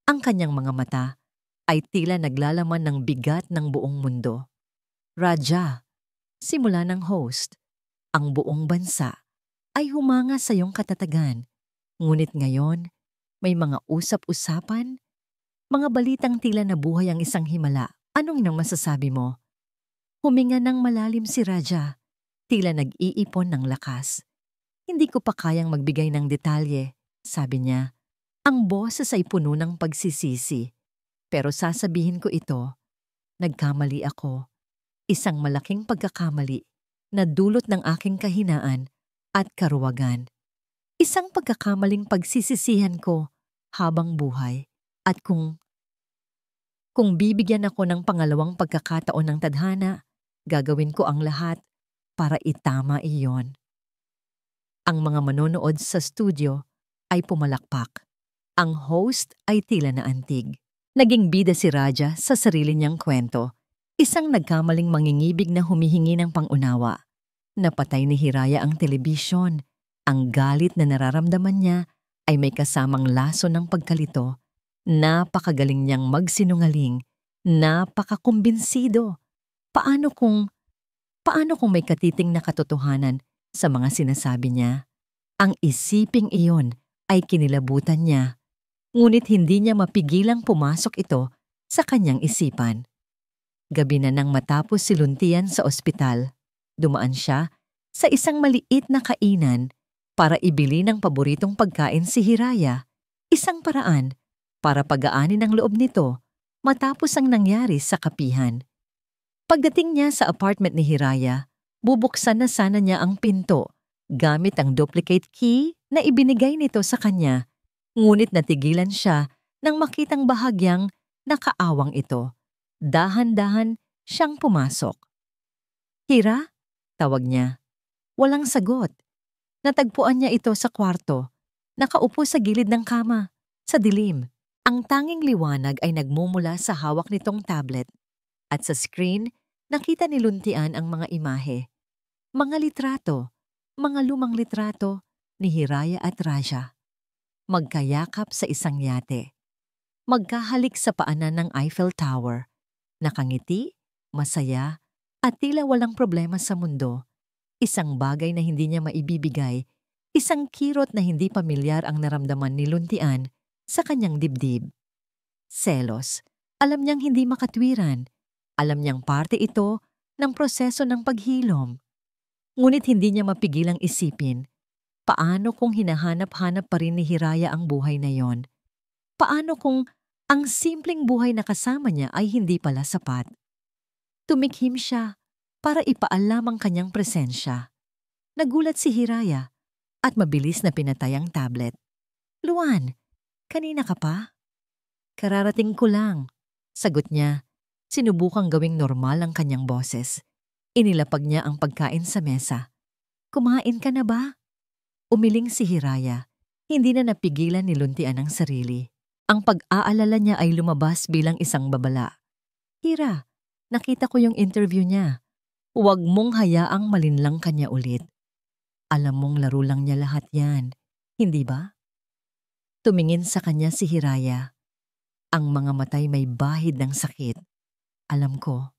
Ang kanyang mga mata ay tila naglalaman ng bigat ng buong mundo. Raja, simula ng host, ang buong bansa ay humanga sa iyong katatagan. Ngunit ngayon, may mga usap-usapan, mga balitang tila nabuhay ang isang himala. Anong nang masasabi mo? Huminga ng malalim si Raja, tila nag-iipon ng lakas. Hindi ko pa kayang magbigay ng detalye, sabi niya. Ang boses ay puno ng pagsisisi. Pero sasabihin ko ito, nagkamali ako. Isang malaking pagkakamali na dulot ng aking kahinaan at karuwagan. Isang pagkakamaling pagsisisihan ko habang buhay. At kung bibigyan ako ng pangalawang pagkakataon ng tadhana, gagawin ko ang lahat para itama iyon. Ang mga manonood sa studio ay pumalakpak. Ang host ay tila naantig. Naging bida si Raja sa sarili niyang kwento. Isang nagkamaling mangingibig na humihingi ng pangunawa. Napatay ni Hiraya ang telebisyon. Ang galit na nararamdaman niya ay may kasamang laso ng pagkalito. Napakagaling niyang magsinungaling. Napakakumbinsido. Paano kung may katiting na katotohanan sa mga sinasabi niya? Ang isiping iyon ay kinilabutan niya. Ngunit hindi niya mapigilang pumasok ito sa kanyang isipan. Gabi na nang matapos siluntian sa ospital, dumaan siya sa isang maliit na kainan para ibili ng paboritong pagkain si Hiraya, isang paraan para pagaanin ang loob nito matapos ang nangyari sa kapihan. Pagdating niya sa apartment ni Hiraya, bubuksan na sana niya ang pinto gamit ang duplicate key na ibinigay nito sa kanya. Ngunit natigilan siya nang makitang bahagyang nakaawang ito. Dahan-dahan siyang pumasok. Hira? Tawag niya. Walang sagot. Natagpuan niya ito sa kwarto. Nakaupo sa gilid ng kama, sa dilim. Ang tanging liwanag ay nagmumula sa hawak nitong tablet. At sa screen, nakita ni Luntian ang mga imahe. Mga litrato, mga lumang litrato ni Hiraya at Raja. Magkayakap sa isang yate. Magkahalik sa paanan ng Eiffel Tower. Nakangiti, masaya, at tila walang problema sa mundo. Isang bagay na hindi niya maibibigay, isang kirot na hindi pamilyar ang naramdaman ni Luntian sa kanyang dibdib. selos. Alam niyang hindi makatwiran. Alam niyang parte ito ng proseso ng paghilom. Ngunit hindi niya mapigilang isipin, paano kung hinahanap-hanap pa rin ni Hiraya ang buhay na yon? Paano kung ang simpleng buhay na kasama niya ay hindi pala sapat? Tumikhim siya para ipaalam ang kanyang presensya. Nagulat si Hiraya at mabilis na pinatay ang tablet. "Luan, kanina ka pa?" "Kararating ko lang," sagot niya. Sinubukang gawing normal ang kanyang boses. Inilapag niya ang pagkain sa mesa. "Kumain ka na ba?" Umiling si Hiraya. Hindi na napigilan ni Luntian ang sarili. Ang pag-aalala niya ay lumabas bilang isang babala. "Hira, nakita ko yung interview niya. Huwag mong hayaang malinlang kanya ulit. Alam mong laro lang niya lahat yan, hindi ba?" Tumingin sa kanya si Hiraya. Ang mga matay may bahid ng sakit. "Alam ko."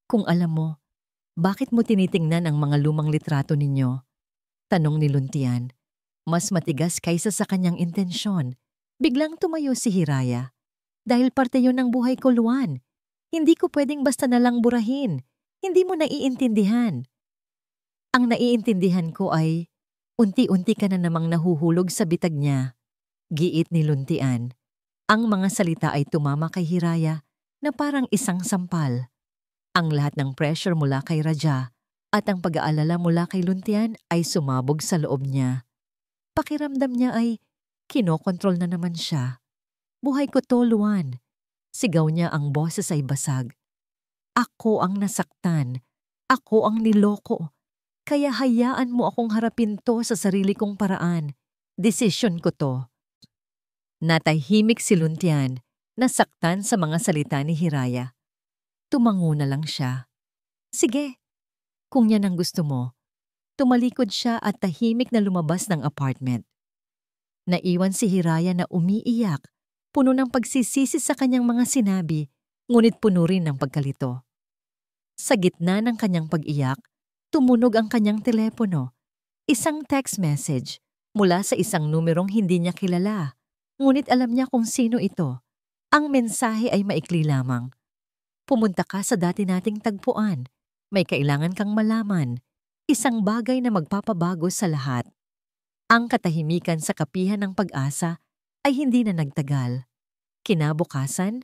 "Kung alam mo, bakit mo tinitingnan ang mga lumang litrato ninyo?" Tanong ni Luntian. Mas matigas kaysa sa kanyang intensyon. Biglang tumayo si Hiraya. "Dahil parte yon ng buhay ko, Luan. Hindi ko pwedeng basta nalang burahin. Hindi mo naiintindihan." "Ang naiintindihan ko ay unti-unti ka na namang nahuhulog sa bitag niya." Giit ni Luntian. Ang mga salita ay tumama kay Hiraya na parang isang sampal. Ang lahat ng pressure mula kay Raja at ang pag-aalala mula kay Luntian ay sumabog sa loob niya. Pakiramdam niya ay kinokontrol na naman siya. "Buhay ko to, Luan." Sigaw niya, ang boses ay basag. "Ako ang nasaktan. Ako ang niloko. Kaya hayaan mo akong harapin to sa sarili kong paraan. Desisyon ko to." Natahimik si Luntian, nasaktan sa mga salita ni Hiraya. Tumango na lang siya. "Sige, kung yan ang gusto mo." Tumalikod siya at tahimik na lumabas ng apartment. Naiwan si Hiraya na umiiyak, puno ng pagsisisi sa kanyang mga sinabi, ngunit puno rin ng pagkalito. Sa gitna ng kanyang pag-iyak, tumunog ang kanyang telepono. Isang text message mula sa isang numerong hindi niya kilala, ngunit alam niya kung sino ito. Ang mensahe ay maikli lamang. "Pumunta ka sa dati nating tagpuan. May kailangan kang malaman. Isang bagay na magpapabago sa lahat." Ang katahimikan sa kapihan ng Pag-asa ay hindi na nagtagal. Kinabukasan,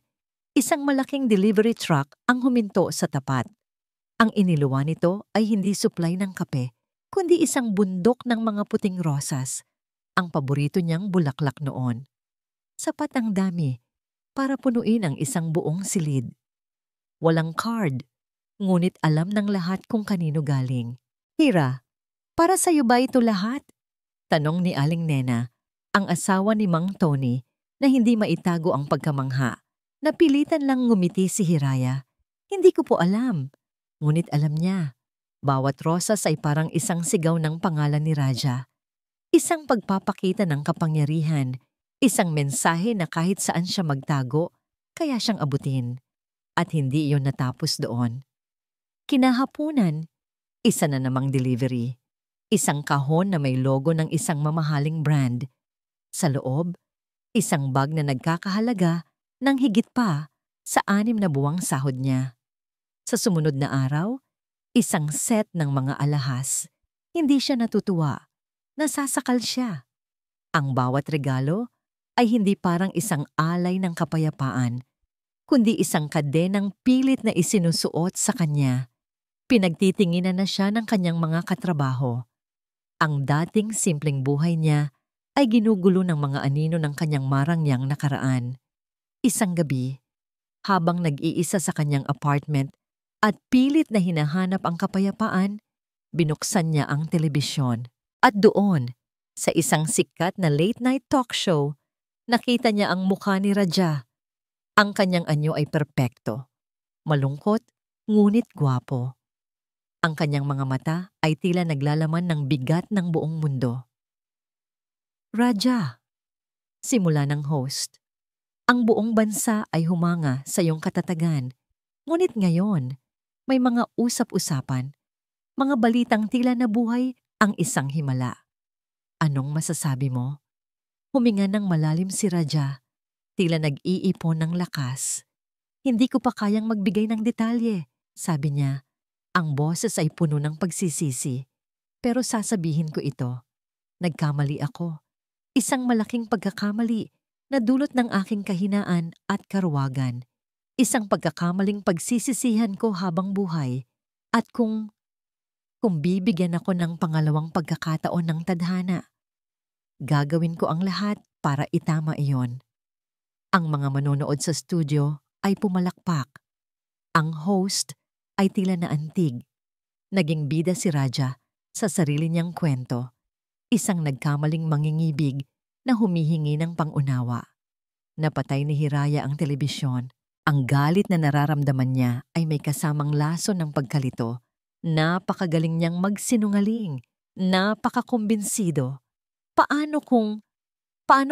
isang malaking delivery truck ang huminto sa tapat. Ang iniluwan nito ay hindi supply ng kape, kundi isang bundok ng mga puting rosas, ang paborito niyang bulaklak noon. Sapat ang dami para punuin ang isang buong silid. Walang card, ngunit alam ng lahat kung kanino galing. "Hira, para sa'yo ba ito lahat?" Tanong ni Aling Nena, ang asawa ni Mang Tony, na hindi maitago ang pagkamangha. Napilitan lang ngumiti si Hiraya. "Hindi ko po alam." Ngunit alam niya. Bawat rosas ay parang isang sigaw ng pangalan ni Raja. Isang pagpapakita ng kapangyarihan. Isang mensahe na kahit saan siya magtago, kaya siyang abutin. At hindi iyon natapos doon. Kinahapunan, isa na namang delivery. Isang kahon na may logo ng isang mamahaling brand. Sa loob, isang bag na nagkakahalaga ng higit pa sa 6 na buwang sahod niya. Sa sumunod na araw, isang set ng mga alahas. Hindi siya natutuwa. Nasasakal siya. Ang bawat regalo ay hindi parang isang alay ng kapayapaan, kundi isang kadenang pilit na isinusuot sa kanya. Pinagtitinginan na siya ng kanyang mga katrabaho. Ang dating simpleng buhay niya ay ginugulo ng mga anino ng kanyang marangyang nakaraan. Isang gabi, habang nag-iisa sa kanyang apartment at pilit na hinahanap ang kapayapaan, binuksan niya ang telebisyon. At doon, sa isang sikat na late-night talk show, nakita niya ang mukha ni Raja. Ang kanyang anyo ay perpekto, malungkot, ngunit gwapo. Ang kanyang mga mata ay tila naglalaman ng bigat ng buong mundo. "Raja," simula ng host, "ang buong bansa ay humanga sa iyong katatagan. Ngunit ngayon, may mga usap-usapan, mga balitang tila nabuhay ang isang himala. Anong masasabi mo?" Huminga ng malalim si Raja. Tila nag-iipon ng lakas. Hindi ko pa kayang magbigay ng detalye, sabi niya. Ang boses ay puno ng pagsisisi. Pero sasabihin ko ito. Nagkamali ako. Isang malaking pagkakamali na dulot ng aking kahinaan at karuwagan. Isang pagkakamaling pagsisisihan ko habang buhay. At kung bibigyan ako ng pangalawang pagkakataon ng tadhana, gagawin ko ang lahat para itama iyon. Ang mga manonood sa studio ay pumalakpak. Ang host ay tila naantig. Naging bida si Raja sa sarili niyang kwento. Isang nagkamaling mangingibig na humihingi ng pangunawa. Napatay ni Hiraya ang telebisyon. Ang galit na nararamdaman niya ay may kasamang laso ng pagkalito. Napakagaling niyang magsinungaling. Napakakumbinsido. Paano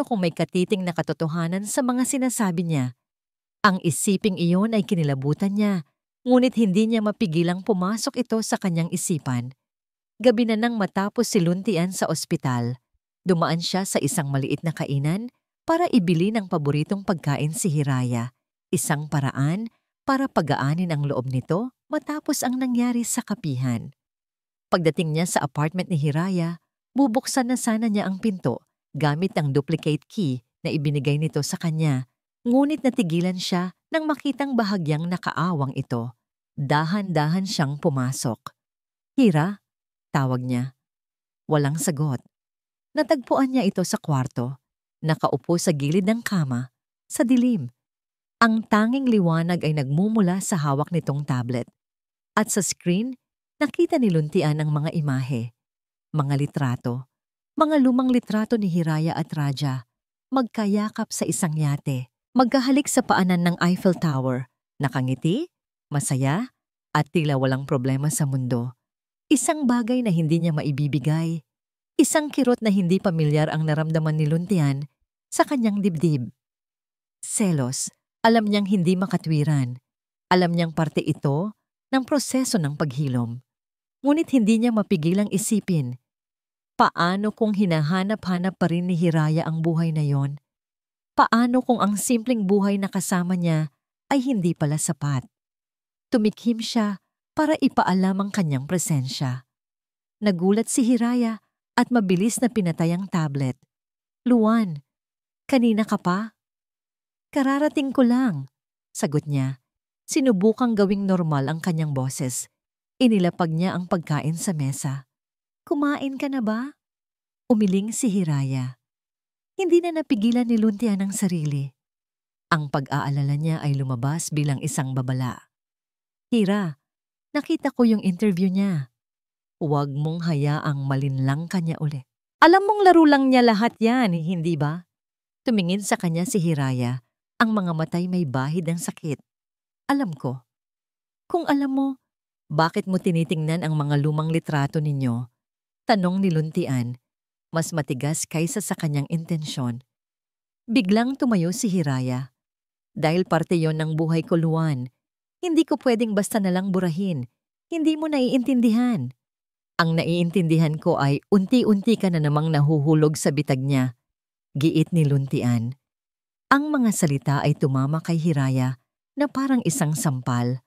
kung may katiting na katotohanan sa mga sinasabi niya? Ang isiping iyon ay kinilabutan niya, ngunit hindi niya mapigilang pumasok ito sa kanyang isipan. Gabi na nang matapos siluntian sa ospital, dumaan siya sa isang maliit na kainan para ibili ng paboritong pagkain si Hiraya. Isang paraan para pagaanin ang loob nito matapos ang nangyari sa kapihan. Pagdating niya sa apartment ni Hiraya, bubuksan na sana niya ang pinto gamit ang duplicate key na ibinigay nito sa kanya. Ngunit natigilan siya nang makitang bahagyang nakaawang ito. Dahan-dahan siyang pumasok. "Hira?" tawag niya. Walang sagot. Natagpuan niya ito sa kwarto, nakaupo sa gilid ng kama, sa dilim. Ang tanging liwanag ay nagmumula sa hawak nitong tablet. At sa screen, nakita ni Luntian ang mga imahe, mga litrato, mga lumang litrato ni Hiraya at Raja, magkayakap sa isang yate, magkahalik sa paanan ng Eiffel Tower, nakangiti, masaya, at tila walang problema sa mundo. Isang bagay na hindi niya maibibigay. Isang kirot na hindi pamilyar ang naramdaman ni Luntian sa kanyang dibdib. Selos, alam niyang hindi makatwiran. Alam niyang parte ito ng proseso ng paghilom. Ngunit hindi niya mapigilang isipin, paano kung hinahanap-hanap pa rin ni Hiraya ang buhay na yon? Paano kung ang simpleng buhay na kasama niya ay hindi pala sapat? Tumikhim siya para ipaalam ang kanyang presensya. Nagulat si Hiraya at mabilis na pinatay ang tablet. "Luan, kanina ka pa?" "Kararating ko lang," sagot niya. Sinubukang gawing normal ang kanyang boses. Inilapag niya ang pagkain sa mesa. "Kumain ka na ba?" Umiling si Hiraya. Hindi na napigilan ni Luntian ang sarili. Ang pag-aalala niya ay lumabas bilang isang babala. "Hira, nakita ko yung interview niya. Huwag mong hayaang malinlang kanya uli. Alam mong laro lang niya lahat yan, hindi ba?" Tumingin sa kanya si Hiraya, ang mga matay may bahid ng sakit. "Alam ko." "Kung alam mo, bakit mo tinitingnan ang mga lumang litrato ninyo?" Tanong ni Luntian, mas matigas kaysa sa kanyang intensyon. Biglang tumayo si Hiraya. "Dahil parte yon ng buhay ko, Luan. Hindi ko pwedeng basta nalang burahin. Hindi mo naiintindihan." "Ang naiintindihan ko ay unti-unti ka na namang nahuhulog sa bitag niya," giit ni Luntian. Ang mga salita ay tumama kay Hiraya na parang isang sampal.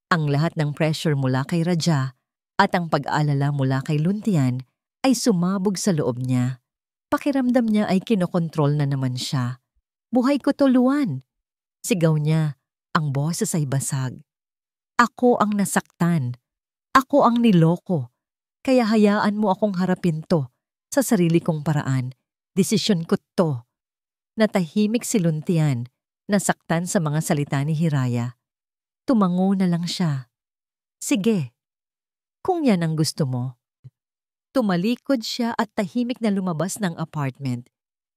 Ang lahat ng pressure mula kay Raja at ang pag-aalala mula kay Luntian ay sumabog sa loob niya. Pakiramdam niya ay kinokontrol na naman siya. "Buhay ko to, Luan!" Sigaw niya, ang boses ay basag. "Ako ang nasaktan. Ako ang niloko. Kaya hayaan mo akong harapin to sa sarili kong paraan. Desisyon ko to." Natahimik si Luntian, nasaktan sa mga salita ni Hiraya. Tumango na lang siya. "Sige, kung yan ang gusto mo." Tumalikod siya at tahimik na lumabas ng apartment.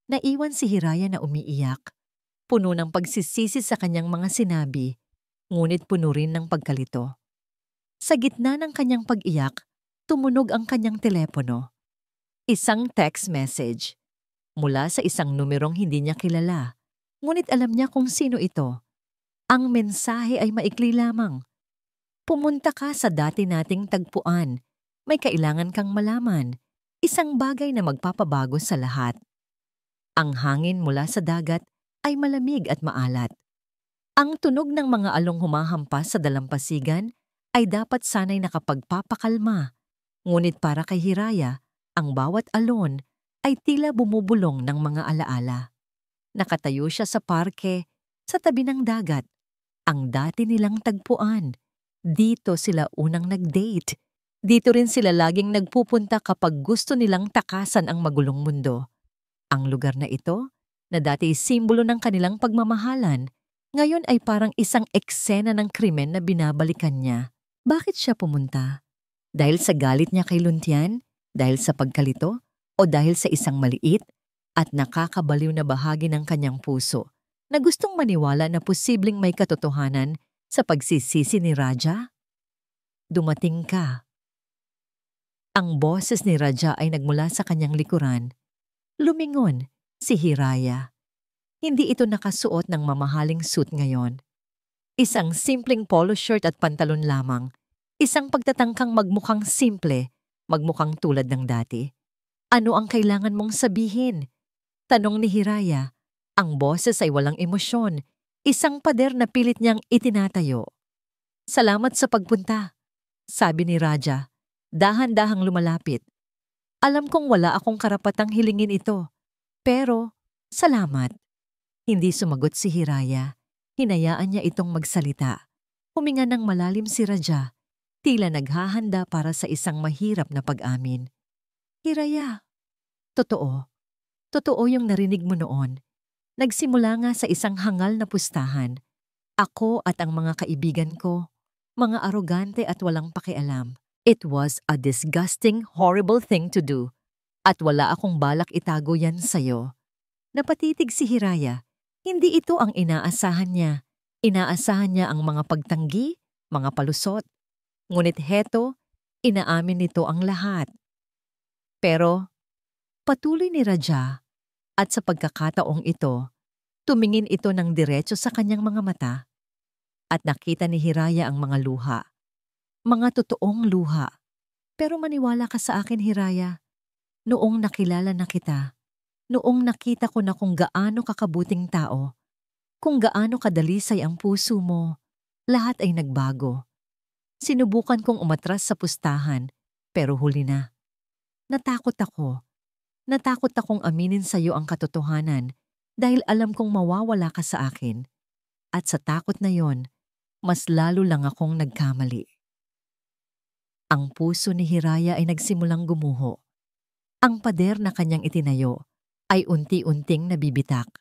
Naiwan si Hiraya na umiiyak. Puno ng pagsisisi sa kanyang mga sinabi, ngunit puno rin ng pagkalito. Sa gitna ng kanyang pag-iyak, tumunog ang kanyang telepono. Isang text message. Mula sa isang numerong hindi niya kilala, ngunit alam niya kung sino ito. Ang mensahe ay maikli lamang. "Pumunta ka sa dati nating tagpuan. May kailangan kang malaman. Isang bagay na magpapabago sa lahat." Ang hangin mula sa dagat ay malamig at maalat. Ang tunog ng mga along humahampas sa dalampasigan ay dapat sana'y nakapagpapakalma. Ngunit para kay Hiraya, ang bawat alon ay tila bumubulong ng mga alaala. Nakatayo siya sa parke, sa tabi ng dagat, ang dati nilang tagpuan. Dito sila unang nag-date. Dito rin sila laging nagpupunta kapag gusto nilang takasan ang magulong mundo. Ang lugar na ito, na dati simbolo ng kanilang pagmamahalan, ngayon ay parang isang eksena ng krimen na binabalikan niya. Bakit siya pumunta? Dahil sa galit niya kay Luntian? Dahil sa pagkalito? O dahil sa isang maliit at nakakabaliw na bahagi ng kanyang puso na gustong maniwala na posibleng may katotohanan sa pagsisisi ni Raja? Dumating ka. Ang boses ni Raja ay nagmula sa kanyang likuran. Lumingon si Hiraya. Hindi ito nakasuot ng mamahaling suit ngayon. Isang simpleng polo shirt at pantalon lamang. Isang pagtatangkang magmukhang simple, magmukhang tulad ng dati. Ano ang kailangan mong sabihin? Tanong ni Hiraya. Ang boses ay walang emosyon. Isang pader na pilit niyang itinatayo. Salamat sa pagpunta, sabi ni Raja. Dahan-dahang lumalapit. Alam kong wala akong karapatang hilingin ito. Pero, salamat. Hindi sumagot si Hiraya. Hinayaan niya itong magsalita. Huminga ng malalim si Raja. Tila naghahanda para sa isang mahirap na pag-amin. Hiraya, totoo. Totoo yung narinig mo noon. Nagsimula nga sa isang hangal na pustahan. Ako at ang mga kaibigan ko, mga arogante at walang pakialam. It was a disgusting, horrible thing to do. At wala akong balak itago yan sa'yo. Napatitig si Hiraya. Hindi ito ang inaasahan niya. Inaasahan niya ang mga pagtanggi, mga palusot. Ngunit heto, inaamin nito ang lahat. Pero, patuloy ni Raja, at sa pagkakataong ito, tumingin ito ng diretso sa kanyang mga mata. At nakita ni Hiraya ang mga luha. Mga totoong luha. Pero maniwala ka sa akin, Hiraya. Noong nakilala na kita, noong nakita ko na kung gaano kakabuting tao, kung gaano kadalisay ang puso mo, lahat ay nagbago. Sinubukan kong umatras sa pustahan, pero huli na. Natakot ako. Natakot akong aminin sa iyo ang katotohanan dahil alam kong mawawala ka sa akin. At sa takot na yon, mas lalo lang akong nagkamali. Ang puso ni Hiraya ay nagsimulang gumuho. Ang pader na kanyang itinayo ay unti-unting nabibitak.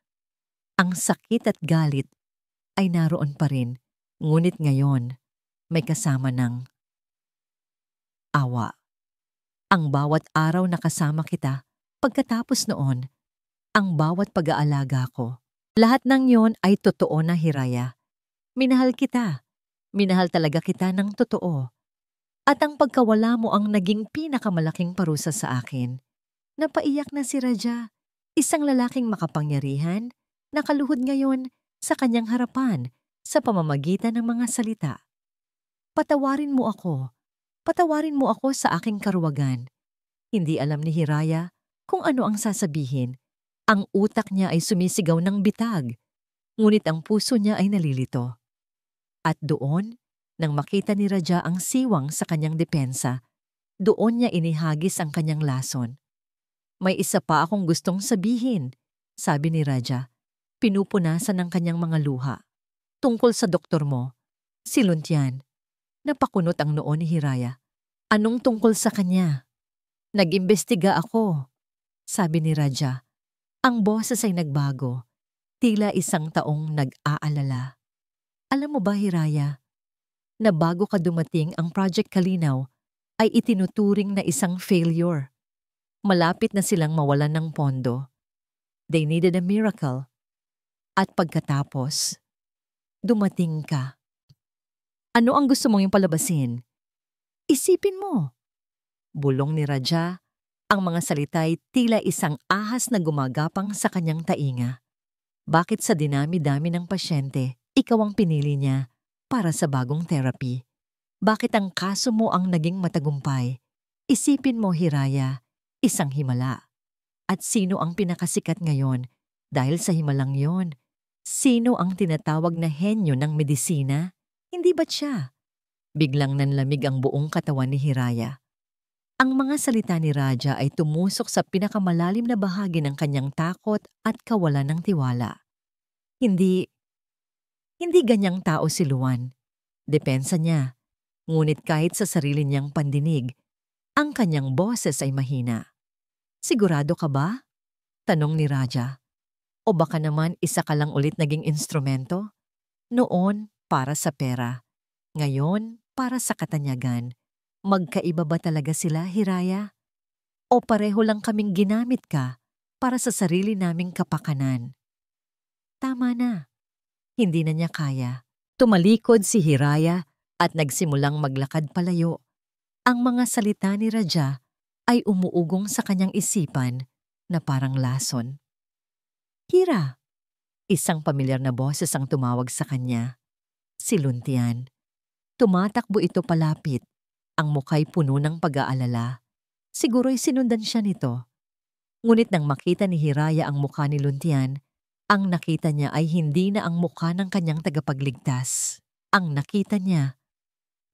Ang sakit at galit ay naroon pa rin, ngunit ngayon may kasama ng awa. Ang bawat araw na kasama kita, pagkatapos noon, ang bawat pag-aalaga ko, lahat ng yon ay totoo na, Hiraya. Minahal kita. Minahal talaga kita ng totoo. At ang pagkawala mo ang naging pinakamalaking parusa sa akin. Napaiyak na si Raja, isang lalaking makapangyarihan, nakaluhod ngayon sa kanyang harapan sa pamamagitan ng mga salita. Patawarin mo ako. Patawarin mo ako sa aking karuwagan. Hindi alam ni Hiraya kung ano ang sasabihin. Ang utak niya ay sumisigaw ng bitag, ngunit ang puso niya ay nalilito. At doon, nang makita ni Raja ang siwang sa kanyang depensa, doon niya inihagis ang kanyang lason. May isa pa akong gustong sabihin, sabi ni Raja. Pinupunasan ng kanyang mga luha. Tungkol sa doktor mo, si Luntian. Napakunot ang noo ni Hiraya. Anong tungkol sa kanya? Nag-imbestiga ako, sabi ni Raja. Ang boses ay nagbago, tila isang taong nag-aalala. Alam mo ba, Hiraya, na bago ka dumating ang Project Kalinaw ay itinuturing na isang failure. Malapit na silang mawalan ng pondo. They needed a miracle. At pagkatapos, dumating ka. Ano ang gusto mong palabasin? Isipin mo. Bulong ni Raja, ang mga salita'y tila isang ahas na gumagapang sa kanyang tainga. Bakit sa dinami-dami ng pasyente, ikaw ang pinili niya para sa bagong therapy? Bakit ang kaso mo ang naging matagumpay? Isipin mo, Hiraya, isang himala. At sino ang pinakasikat ngayon dahil sa himalang yon? Sino ang tinatawag na henyo ng medisina? Hindi ba't siya? Biglang nanlamig ang buong katawan ni Hiraya. Ang mga salita ni Raja ay tumusok sa pinakamalalim na bahagi ng kanyang takot at kawalan ng tiwala. Hindi ganyang tao si Luan. Depensa niya. Ngunit kahit sa sarili niyang pandinig, ang kanyang boses ay mahina. Sigurado ka ba? Tanong ni Raja. O baka naman isa ka lang ulit naging instrumento? Noon, para sa pera. Ngayon, para sa katanyagan. Magkaiba ba talaga sila, Hiraya? O pareho lang kaming ginamit ka para sa sarili naming kapakanan? Tama na. Hindi na niya kaya. Tumalikod si Hiraya at nagsimulang maglakad palayo. Ang mga salita ni Raja ay umuugong sa kanyang isipan na parang lason. Hira! Isang pamilyar na boses ang tumawag sa kanya. Si Luntian. Tumatakbo ito palapit. Ang muka'y puno ng pag-aalala. Siguro'y sinundan siya nito. Ngunit nang makita ni Hiraya ang mukha ni Luntian, ang nakita niya ay hindi na ang mukha ng kanyang tagapagligtas. Ang nakita niya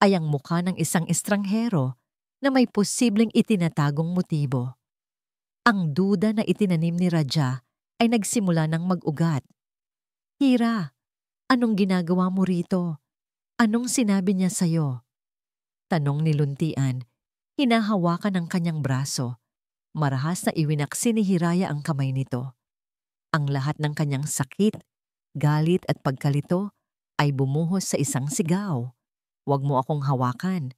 ay ang mukha ng isang estranghero na may posibleng itinatagong motibo. Ang duda na itinanim ni Raja ay nagsimula ng mag-ugat. Hira, anong ginagawa mo rito? Anong sinabi niya sa'yo? Tanong ni Luntian, hinahawakan ang kanyang braso. Marahas na iwinaksi ni Hiraya ang kamay nito. Ang lahat ng kanyang sakit, galit at pagkalito ay bumuhos sa isang sigaw. Huwag mo akong hawakan.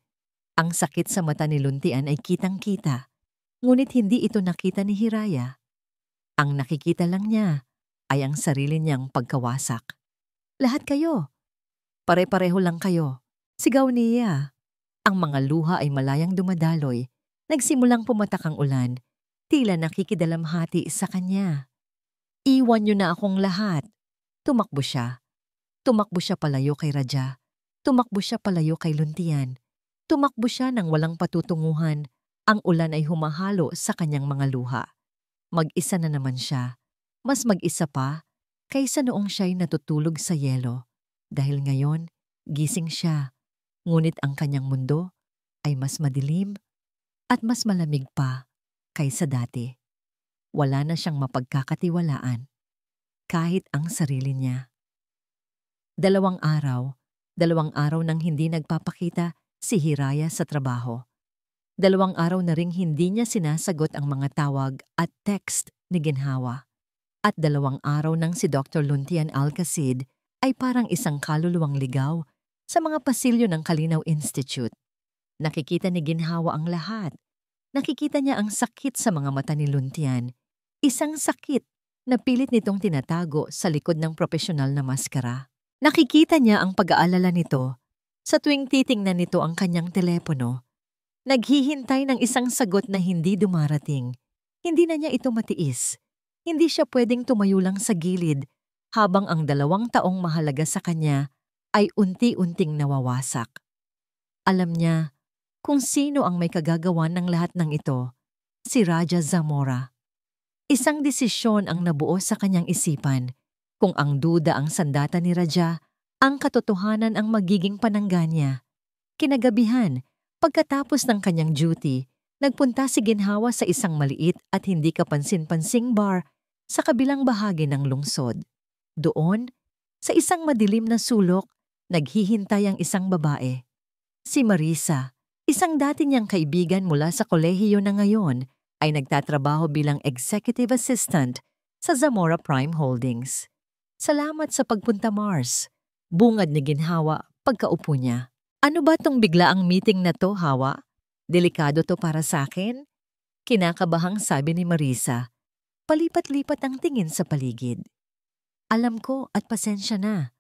Ang sakit sa mata ni Luntian ay kitang-kita, ngunit hindi ito nakita ni Hiraya. Ang nakikita lang niya ay ang sarili niyang pagkawasak. Lahat kayo. Pare-pareho lang kayo. Sigaw niya. Ang mga luha ay malayang dumadaloy. Nagsimulang pumatak ang ulan. Tila nakikidalamhati sa kanya. Iwan niyo na akong lahat. Tumakbo siya. Tumakbo siya palayo kay Raja. Tumakbo siya palayo kay Luntian. Tumakbo siya nang walang patutunguhan. Ang ulan ay humahalo sa kanyang mga luha. Mag-isa na naman siya. Mas mag-isa pa kaysa noong siya'y natutulog sa yelo. Dahil ngayon, gising siya. Ngunit ang kanyang mundo ay mas madilim at mas malamig pa kaysa dati. Wala na siyang mapagkakatiwalaan kahit ang sarili niya. 2 araw nang hindi nagpapakita si Hiraya sa trabaho. 2 araw na ring hindi niya sinasagot ang mga tawag at text ni Ginhawa. At 2 araw nang si Dr. Luntian Alcacid ay parang isang kaluluwang ligaw sa mga pasilyo ng Kalinaw Institute. Nakikita ni Ginhawa ang lahat. Nakikita niya ang sakit sa mga mata ni Luntian. Isang sakit na pilit nitong tinatago sa likod ng propesyonal na maskara. Nakikita niya ang pag-aalala nito sa tuwing titingnan nito ang kanyang telepono. Naghihintay ng isang sagot na hindi dumarating. Hindi na niya ito matiis. Hindi siya pwedeng tumayo lang sa gilid habang ang 2 taong mahalaga sa kanya ay unti-unting nawawasak. Alam niya kung sino ang may kagagawan ng lahat ng ito, si Raja Zamora. Isang desisyon ang nabuo sa kanyang isipan. Kung ang duda ang sandata ni Raja, ang katotohanan ang magiging panangga niya. Kinagabihan, pagkatapos ng kanyang duty, nagpunta si Ginhawa sa isang maliit at hindi kapansin-pansing bar sa kabilang bahagi ng lungsod. Doon, sa isang madilim na sulok, naghihintay ang isang babae. Si Marisa, isang dati niyang kaibigan mula sa kolehiyo na ngayon, ay nagtatrabaho bilang executive assistant sa Zamora Prime Holdings. Salamat sa pagpunta, Mars. Bungad ni Ginhawa pagkaupo niya. Ano ba tong biglaang meeting na to, Hawa? Delikado to para sa akin? Kinakabahang sabi ni Marisa. Palipat-lipat ang tingin sa paligid. Alam ko at pasensya na,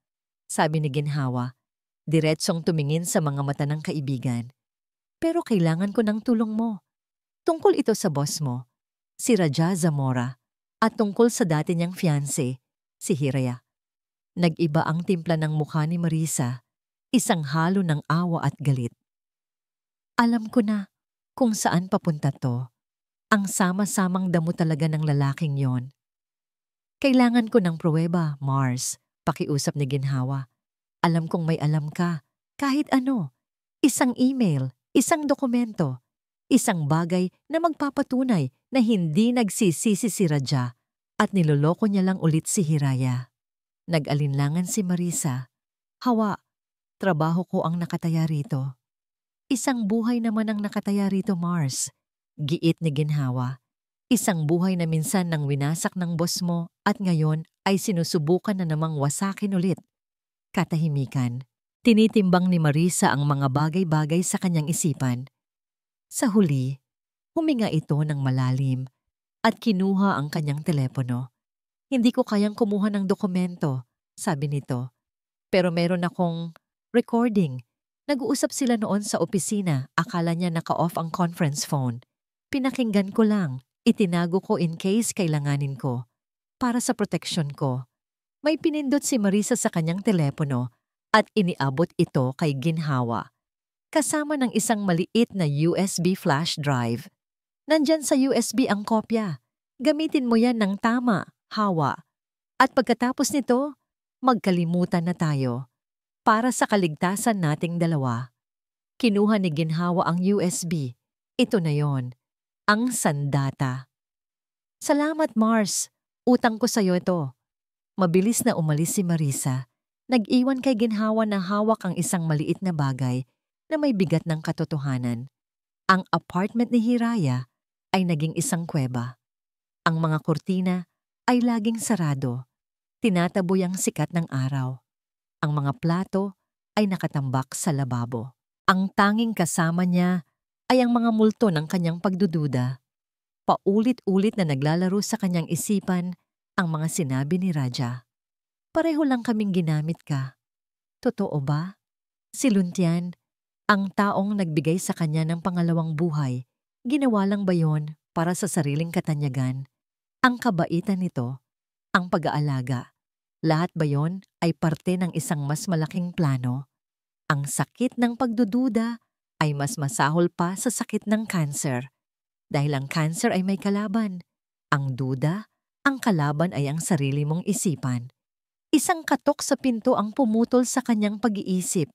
sabi ni Ginhawa. Diretsong tumingin sa mga mata ng kaibigan. Pero kailangan ko ng tulong mo. Tungkol ito sa boss mo, si Raja Zamora, at tungkol sa dati niyang fiancé, si Hiraya. Nag-iba ang timpla ng mukha ni Marisa, isang halo ng awa at galit. Alam ko na kung saan papunta to. Ang sama-samang damo talaga ng lalaking yon. Kailangan ko ng pruweba, Mars, Pakiusap ni Ginhawa. Alam kong may alam ka. Kahit ano. Isang email, isang dokumento, isang bagay na magpapatunay na hindi nagsisisi si Raja at niloloko niya lang ulit si Hiraya. Nag-alinlangan si Marisa. Hawa, trabaho ko ang nakataya rito. Isang buhay naman ang nakataya rito, Mars. Giit ni Ginhawa. Isang buhay na minsan nang winasak ng boss mo at ngayon ay sinusubukan na namang wasakin ulit. Katahimikan. Tinitimbang ni Marisa ang mga bagay-bagay sa kanyang isipan. Sa huli, huminga ito ng malalim at kinuha ang kanyang telepono. Hindi ko kayang kumuha ng dokumento, sabi nito. Pero meron akong recording. Nag-uusap sila noon sa opisina, akala niya naka-off ang conference phone. Pinakinggan ko lang, itinago ko in case kailanganin ko. Para sa proteksyon ko. May pinindot si Marisa sa kanyang telepono at iniabot ito kay Ginhawa. Kasama ng isang maliit na USB flash drive. Nandyan sa USB ang kopya. Gamitin mo yan ng tama, Hawa. At pagkatapos nito, magkalimutan na tayo. Para sa kaligtasan nating dalawa. Kinuha ni Ginhawa ang USB. Ito na yon, ang sandata. Salamat, Mars. Utang ko sa'yo ito. Mabilis na umalis si Marisa. Nag-iwan kay Ginhawa na hawak ang isang maliit na bagay na may bigat ng katotohanan. Ang apartment ni Hiraya ay naging isang kuweba. Ang mga kurtina ay laging sarado. Tinataboy ang sikat ng araw. Ang mga plato ay nakatambak sa lababo. Ang tanging kasama niya ay ang mga multo ng kanyang pagdududa. Paulit-ulit na naglalaro sa kanyang isipan ang mga sinabi ni Raja. Pareho lang kaming ginamit ka. Totoo ba? Si Luntian, ang taong nagbigay sa kanya ng pangalawang buhay, ginawa lang ba yon para sa sariling katanyagan? Ang kabaitan nito, ang pag-aalaga, lahat ba yon ay parte ng isang mas malaking plano? Ang sakit ng pagdududa ay mas masahol pa sa sakit ng cancer. Dahil ang cancer ay may kalaban. Ang duda, ang kalaban ay ang sarili mong isipan. Isang katok sa pinto ang pumutol sa kanyang pag-iisip.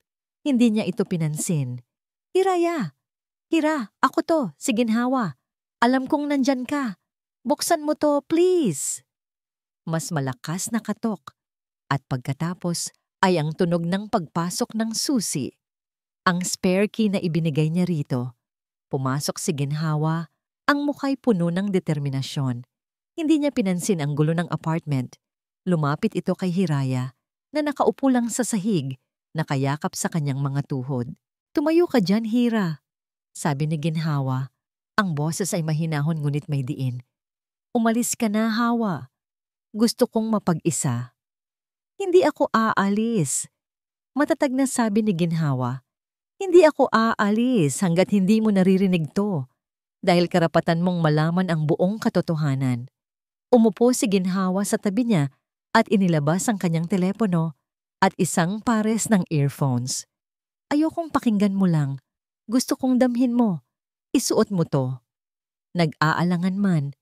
Hindi niya ito pinansin. Hiraya! Hira, ako to, si Ginhawa. Alam kong nandyan ka. Buksan mo to, please. Mas malakas na katok. At pagkatapos ay ang tunog ng pagpasok ng susi. Ang spare key na ibinigay niya rito. Pumasok si Ginhawa, ang mukha'y puno ng determinasyon. Hindi niya pinansin ang gulo ng apartment. Lumapit ito kay Hiraya na nakaupo lang sa sahig, nakayakap sa kanyang mga tuhod. Tumayo ka dyan, Hira. Sabi ni Ginhawa. Ang boses ay mahinahon ngunit may diin. Umalis ka na, Hawa. Gusto kong mapag-isa. Hindi ako aalis. Matatag na sabi ni Ginhawa. Hindi ako aalis hanggat hindi mo naririnig to. Dahil karapatan mong malaman ang buong katotohanan. Umupo si Ginhawa sa tabi niya at inilabas ang kanyang telepono at isang pares ng earphones. Ayokong pakinggan mo lang. Gusto kong damhin mo. Isuot mo to. Nag-aalangan man,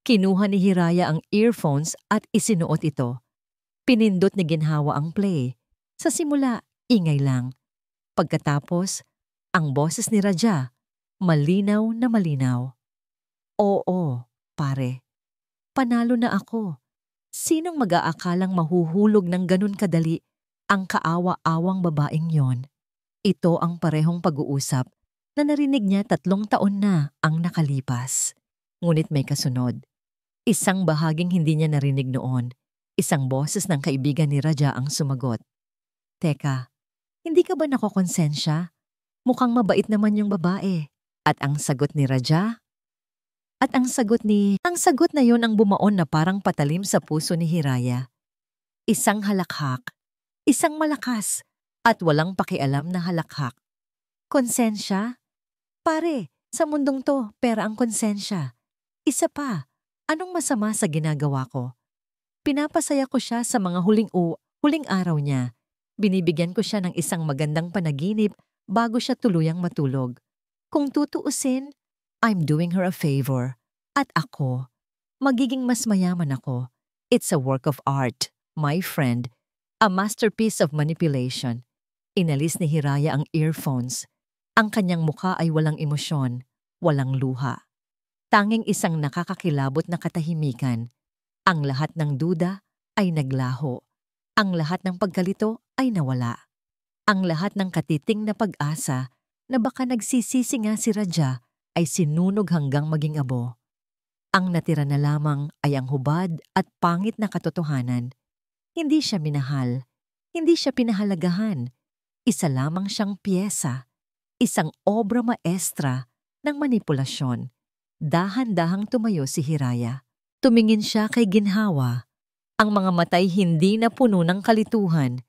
kinuha ni Hiraya ang earphones at isinuot ito. Pinindot ni Ginhawa ang play. Sa simula, ingay lang. Pagkatapos, ang boses ni Raja, malinaw na malinaw. Oo, pare. Panalo na ako. Sinong mag-aakalang mahuhulog ng ganun kadali ang kaawa-awang babaeng yon? Ito ang parehong pag-uusap na narinig niya 3 taon na ang nakalipas. Ngunit may kasunod. Isang bahaging hindi niya narinig noon. Isang boses ng kaibigan ni Raja ang sumagot. Teka, hindi ka ba nakokonsensya? Mukhang mabait naman yung babae. At ang sagot ni Raja? Ang sagot na yon ang bumaon na parang patalim sa puso ni Hiraya. Isang halakhak, isang malakas, at walang pakialam na halakhak. Konsensya? Pare, sa mundong to, pera ang konsensya. Isa pa, anong masama sa ginagawa ko? Pinapasaya ko siya sa mga huling araw niya. Binibigyan ko siya ng isang magandang panaginip bago siya tuluyang matulog. Kung tutuusin, I'm doing her a favor. At ako, magiging mas mayaman ako. It's a work of art, my friend. A masterpiece of manipulation. Inalis ni Hiraya ang earphones. Ang kanyang mukha ay walang emosyon, walang luha. Tanging isang nakakakilabot na katahimikan. Ang lahat ng duda ay naglaho. Ang lahat ng pagkalito ay nawala. Ang lahat ng katiting na pag-asa na baka nagsisisi nga si Raja ay sinunog hanggang maging abo. Ang natira na lamang ay ang hubad at pangit na katotohanan. Hindi siya minahal. Hindi siya pinahalagahan. Isa lamang siyang piyesa. Isang obra maestra ng manipulasyon. Dahan-dahang tumayo si Hiraya. Tumingin siya kay ginhawa. Ang mga matay hindi na puno ng kalituhan.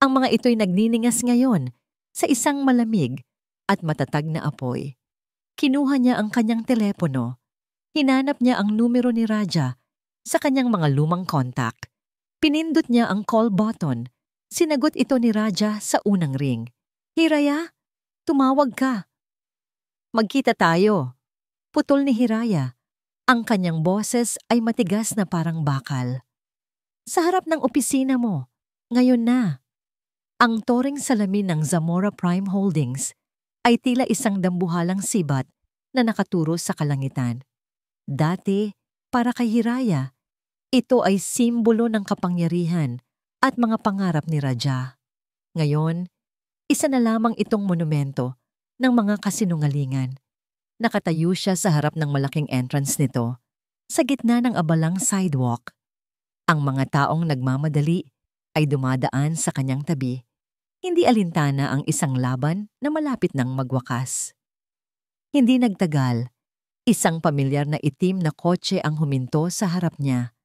Ang mga ito'y nagniningas ngayon sa isang malamig at matatag na apoy. Kinuha niya ang kanyang telepono. Hinanap niya ang numero ni Raja sa kanyang mga lumang kontak. Pinindot niya ang call button. Sinagot ito ni Raja sa unang ring. Hiraya, tumawag ka. Magkita tayo. Putol ni Hiraya. Ang kanyang boses ay matigas na parang bakal. Sa harap ng opisina mo, ngayon na. Ang toring salamin ng Zamora Prime Holdings ay tila isang dambuhalang sibat na nakaturo sa kalangitan. Dati, para kay Hiraya, ito ay simbolo ng kapangyarihan at mga pangarap ni Raja. Ngayon, isa na lamang itong monumento ng mga kasinungalingan. Nakatayo siya sa harap ng malaking entrance nito, sa gitna ng abalang sidewalk. Ang mga taong nagmamadali ay dumadaan sa kanyang tabi. Hindi alintana ang isang laban na malapit ng magwakas. Hindi nagtagal, isang pamilyar na itim na kotse ang huminto sa harap niya.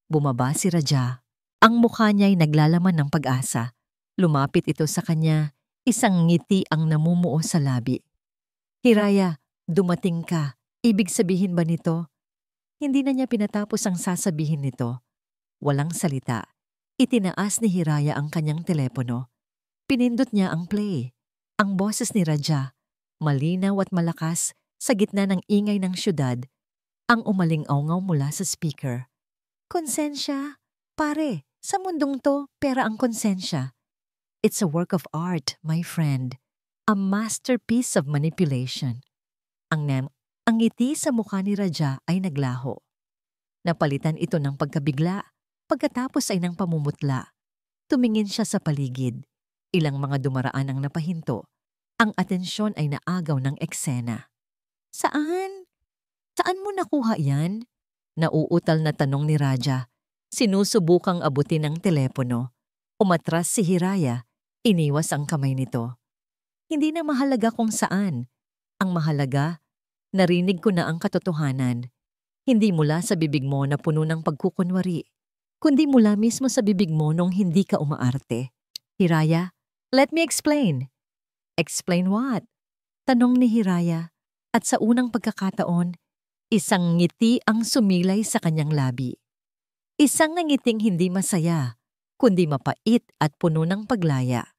Bumaba si Raja. Ang mukha niya ay naglalaman ng pag-asa. Lumapit ito sa kanya, isang ngiti ang namumuo sa labi. Hiraya, dumating ka. Ibig sabihin ba nito? Hindi na niya pinatapos ang sasabihin nito. Walang salita. Itinaas ni Hiraya ang kanyang telepono. Pinindot niya ang play. Ang boses ni Raja, malinaw at malakas sa gitna ng ingay ng syudad, ang umaling-awngaw mula sa speaker. Konsensya, pare. Sa mundong to, pera ang konsensya. It's a work of art, my friend. A masterpiece of manipulation. Ang ngiti sa mukha ni Raja ay naglaho. Napalitan ito ng pagkabigla, pagkatapos ay ng pamumutla. Tumingin siya sa paligid. Ilang mga dumaraan ang napahinto. Ang atensyon ay naagaw ng eksena. Saan? Saan mo nakuha yan? Nauutal na tanong ni Raja. Sinusubukang abutin ang telepono. Umatras si Hiraya. Iniwas ang kamay nito. Hindi na mahalaga kung saan. Ang mahalaga, narinig ko na ang katotohanan. Hindi mula sa bibig mo na puno ng pagkukunwari, kundi mula mismo sa bibig mo nung hindi ka umaarte. Hiraya, let me explain. Explain what? Tanong ni Hiraya, at sa unang pagkakataon, isang ngiti ang sumilay sa kanyang labi. Isang ngiting hindi masaya, kundi mapait at puno ng paglaya.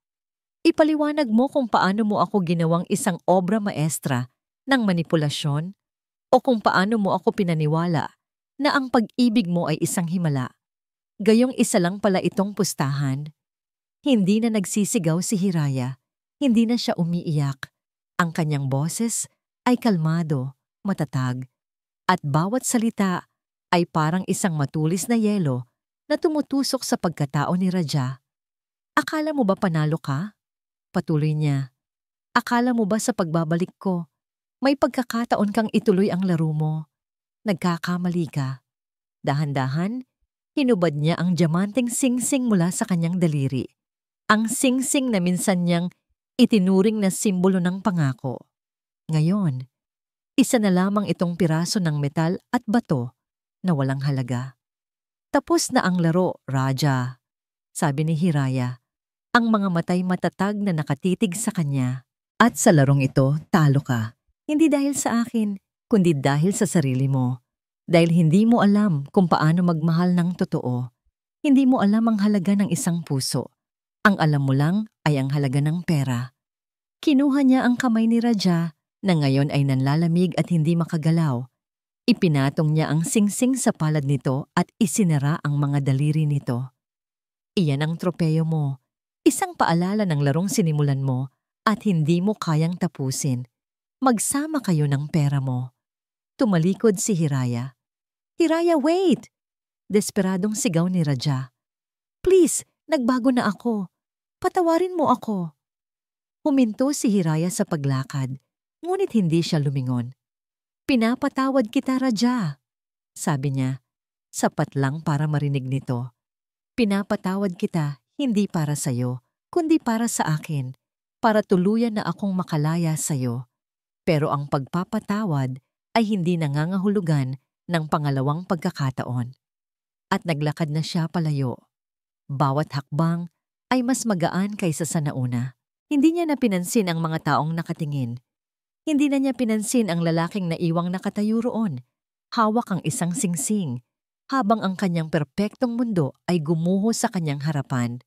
Ipaliwanag mo kung paano mo ako ginawang isang obra maestra ng manipulasyon o kung paano mo ako pinaniwala na ang pag-ibig mo ay isang himala. Gayong isa lang pala itong pustahan. Hindi na nagsisigaw si Hiraya, hindi na siya umiiyak. Ang kanyang boses ay kalmado, matatag, at bawat salita ay parang isang matulis na yelo na tumutusok sa pagkatao ni Raja. Akala mo ba panalo ka? Patuloy niya. Akala mo ba sa pagbabalik ko, may pagkakataon kang ituloy ang laro mo? Nagkakamali ka. Dahan-dahan, hinubad niya ang diamanteng singsing mula sa kanyang daliri. Ang singsing na minsan niyang itinuring na simbolo ng pangako. Ngayon, isa na lamang itong piraso ng metal at bato na walang halaga. Tapos na ang laro, Raja, sabi ni Hiraya. Ang mga matay matatag na nakatitig sa kanya. At sa larong ito, talo ka. Hindi dahil sa akin, kundi dahil sa sarili mo. Dahil hindi mo alam kung paano magmahal ng totoo. Hindi mo alam ang halaga ng isang puso. Ang alam mo lang ay ang halaga ng pera. Kinuha niya ang kamay ni Raja na ngayon ay nanlalamig at hindi makagalaw. Ipinatong niya ang singsing sa palad nito at isinara ang mga daliri nito. Iyan ang tropeyo mo. Isang paalala ng larong sinimulan mo at hindi mo kayang tapusin. Magsama kayo ng pera mo. Tumalikod si Hiraya. Hiraya, wait! Desperadong sigaw ni Raja. Please, nagbago na ako. Patawarin mo ako. Huminto si Hiraya sa paglakad, ngunit hindi siya lumingon. Pinapatawad kita, Raja. Sabi niya, sapat lang para marinig nito. Pinapatawad kita hindi para sa'yo, kundi para sa akin, para tuluyan na akong makalaya sa'yo. Pero ang pagpapatawad ay hindi nangangahulugan ng pangalawang pagkakataon. At naglakad na siya palayo. Bawat hakbang ay mas magaan kaysa sa nauna. Hindi niya na pinansin ang mga taong nakatingin. Hindi na niya pinansin ang lalaking naiwang nakatayo roon. Hawak ang isang singsing, habang ang kanyang perpektong mundo ay gumuho sa kanyang harapan.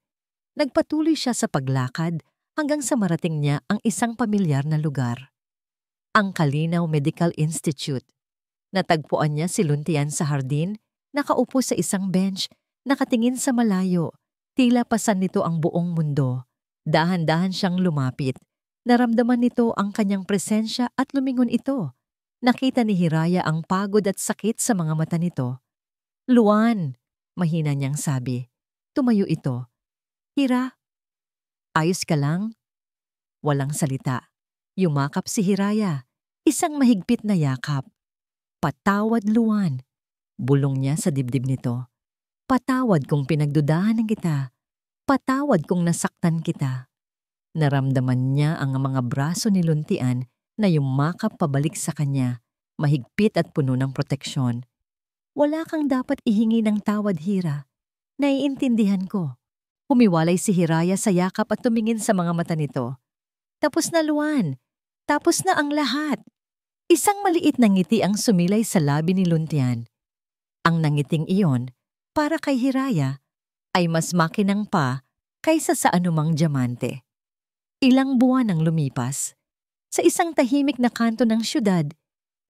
Nagpatuloy siya sa paglakad hanggang sa marating niya ang isang pamilyar na lugar. Ang Kalinaw Medical Institute. Natagpuan niya si Luntian sa hardin, nakaupo sa isang bench, nakatingin sa malayo. Tila pasan nito ang buong mundo. Dahan-dahan siyang lumapit. Naramdaman nito ang kanyang presensya at lumingon ito. Nakita ni Hiraya ang pagod at sakit sa mga mata nito. Luan, mahina niyang sabi. Tumayo ito. Hira, ayos ka lang? Walang salita. Yumakap si Hiraya. Isang mahigpit na yakap. Patawad, Luan. Bulong niya sa dibdib nito. Patawad kung pinagdudahan ng kita. Patawad kung nasaktan kita. Naramdaman niya ang mga braso ni Luntian na yumakap pabalik sa kanya, mahigpit at puno ng proteksyon. Wala kang dapat ihingi ng tawad, Hira. Naiintindihan ko. Humiwalay si Hiraya sa yakap at tumingin sa mga mata nito. Tapos na, Luan. Tapos na ang lahat. Isang maliit na ngiti ang sumilay sa labi ni Luntian. Ang nangiting iyon, para kay Hiraya, ay mas makinang pa kaysa sa anumang diamante. Ilang buwan ang lumipas. Sa isang tahimik na kanto ng syudad,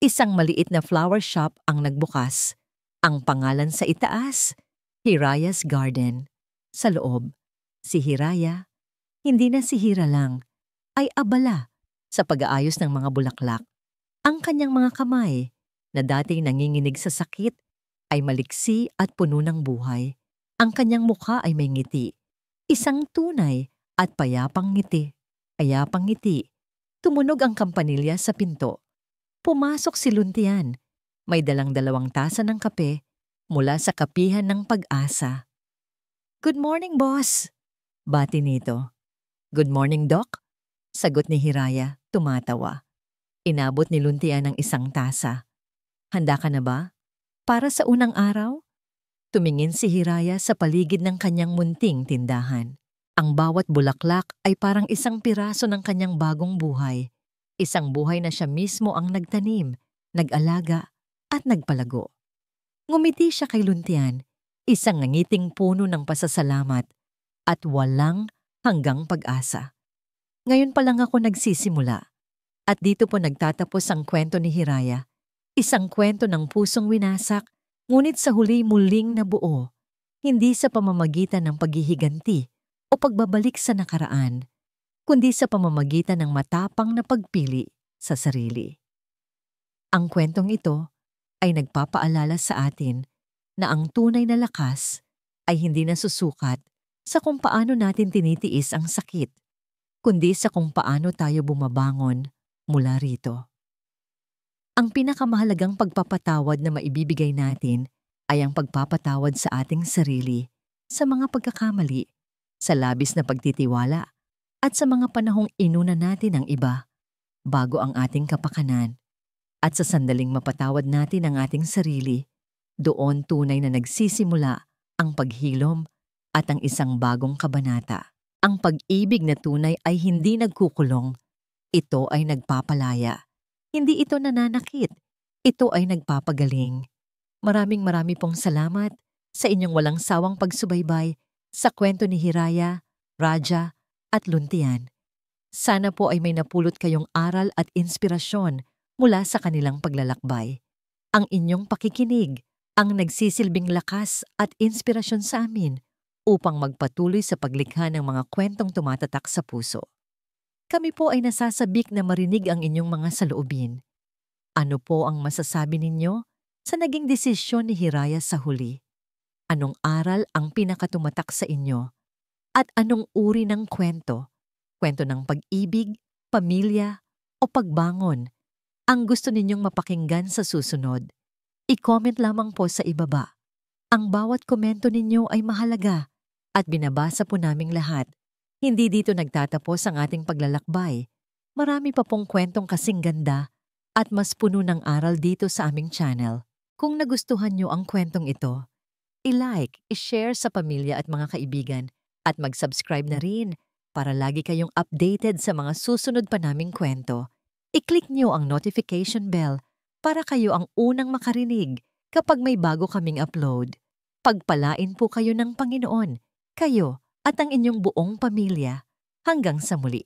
isang maliit na flower shop ang nagbukas. Ang pangalan sa itaas, Hiraya's Garden. Sa loob, si Hiraya, hindi na si Hira lang, ay abala sa pag-aayos ng mga bulaklak. Ang kanyang mga kamay, na dating nanginginig sa sakit, ay maliksi at puno ng buhay. Ang kanyang mukha ay may ngiti, isang tunay at payapang ngiti. Payapang ngiti. Tumunog ang kampanilya sa pinto. Pumasok si Luntian. May dalang 2 tasa ng kape mula sa kapihan ng Pag-asa. Good morning, boss. Bati nito. Good morning, Doc. Sagot ni Hiraya, tumatawa. Inabot ni Luntian ang 1 tasa. Handa ka na ba? Para sa unang araw? Tumingin si Hiraya sa paligid ng kanyang munting tindahan. Ang bawat bulaklak ay parang isang piraso ng kanyang bagong buhay. Isang buhay na siya mismo ang nagtanim, nag-alaga, at nagpalago. Ngumiti siya kay Luntian, isang nangiting puno ng pasasalamat at walang hanggang pag-asa. Ngayon pa lang ako nagsisimula. At dito po nagtatapos ang kwento ni Hiraya. Isang kwento ng pusong winasak, ngunit sa huli muling nabuo. Hindi sa pamamagitan ng paghihiganti o pagbabalik sa nakaraan, kundi sa pamamagitan ng matapang na pagpili sa sarili. Ang kwentong ito ay nagpapaalala sa atin na ang tunay na lakas ay hindi nasusukat sa kung paano natin tinitiis ang sakit, kundi sa kung paano tayo bumabangon mula rito. Ang pinakamahalagang pagpapatawad na maibibigay natin ay ang pagpapatawad sa ating sarili, sa mga pagkakamali, sa labis na pagtitiwala, at sa mga panahong inuna natin ang iba bago ang ating kapakanan. At sa sandaling mapatawad natin ang ating sarili, doon tunay na nagsisimula ang paghilom at ang isang bagong kabanata. Ang pag-ibig na tunay ay hindi nagkukulong. Ito ay nagpapalaya. Hindi ito nananakit. Ito ay nagpapagaling. Maraming pong salamat sa inyong walang sawang pagsubaybay sa kwento ni Hiraya, Raja at Luntian. Sana po ay may napulot kayong aral at inspirasyon mula sa kanilang paglalakbay. Ang inyong pakikinig ang nagsisilbing lakas at inspirasyon sa amin upang magpatuloy sa paglikha ng mga kwentong tumatatak sa puso. Kami po ay nasasabik na marinig ang inyong mga saloobin. Ano po ang masasabi ninyo sa naging desisyon ni Hiraya sa huli? Anong aral ang pinakatumatak sa inyo? At anong uri ng kwento? Kwento ng pag-ibig, pamilya, o pagbangon ang gusto ninyong mapakinggan sa susunod? I-comment lamang po sa ibaba. Ang bawat komento ninyo ay mahalaga at binabasa po naming lahat. Hindi dito nagtatapos ang ating paglalakbay. Marami pa pong kwentong kasing ganda at mas puno ng aral dito sa aming channel. Kung nagustuhan nyo ang kwentong ito, i-like, i-share sa pamilya at mga kaibigan at mag-subscribe na rin para lagi kayong updated sa mga susunod pa naming kwento. I-click nyo ang notification bell para kayo ang unang makarinig kapag may bago kaming upload. Pagpalain po kayo ng Panginoon, kayo at ang inyong buong pamilya. Hanggang sa muli.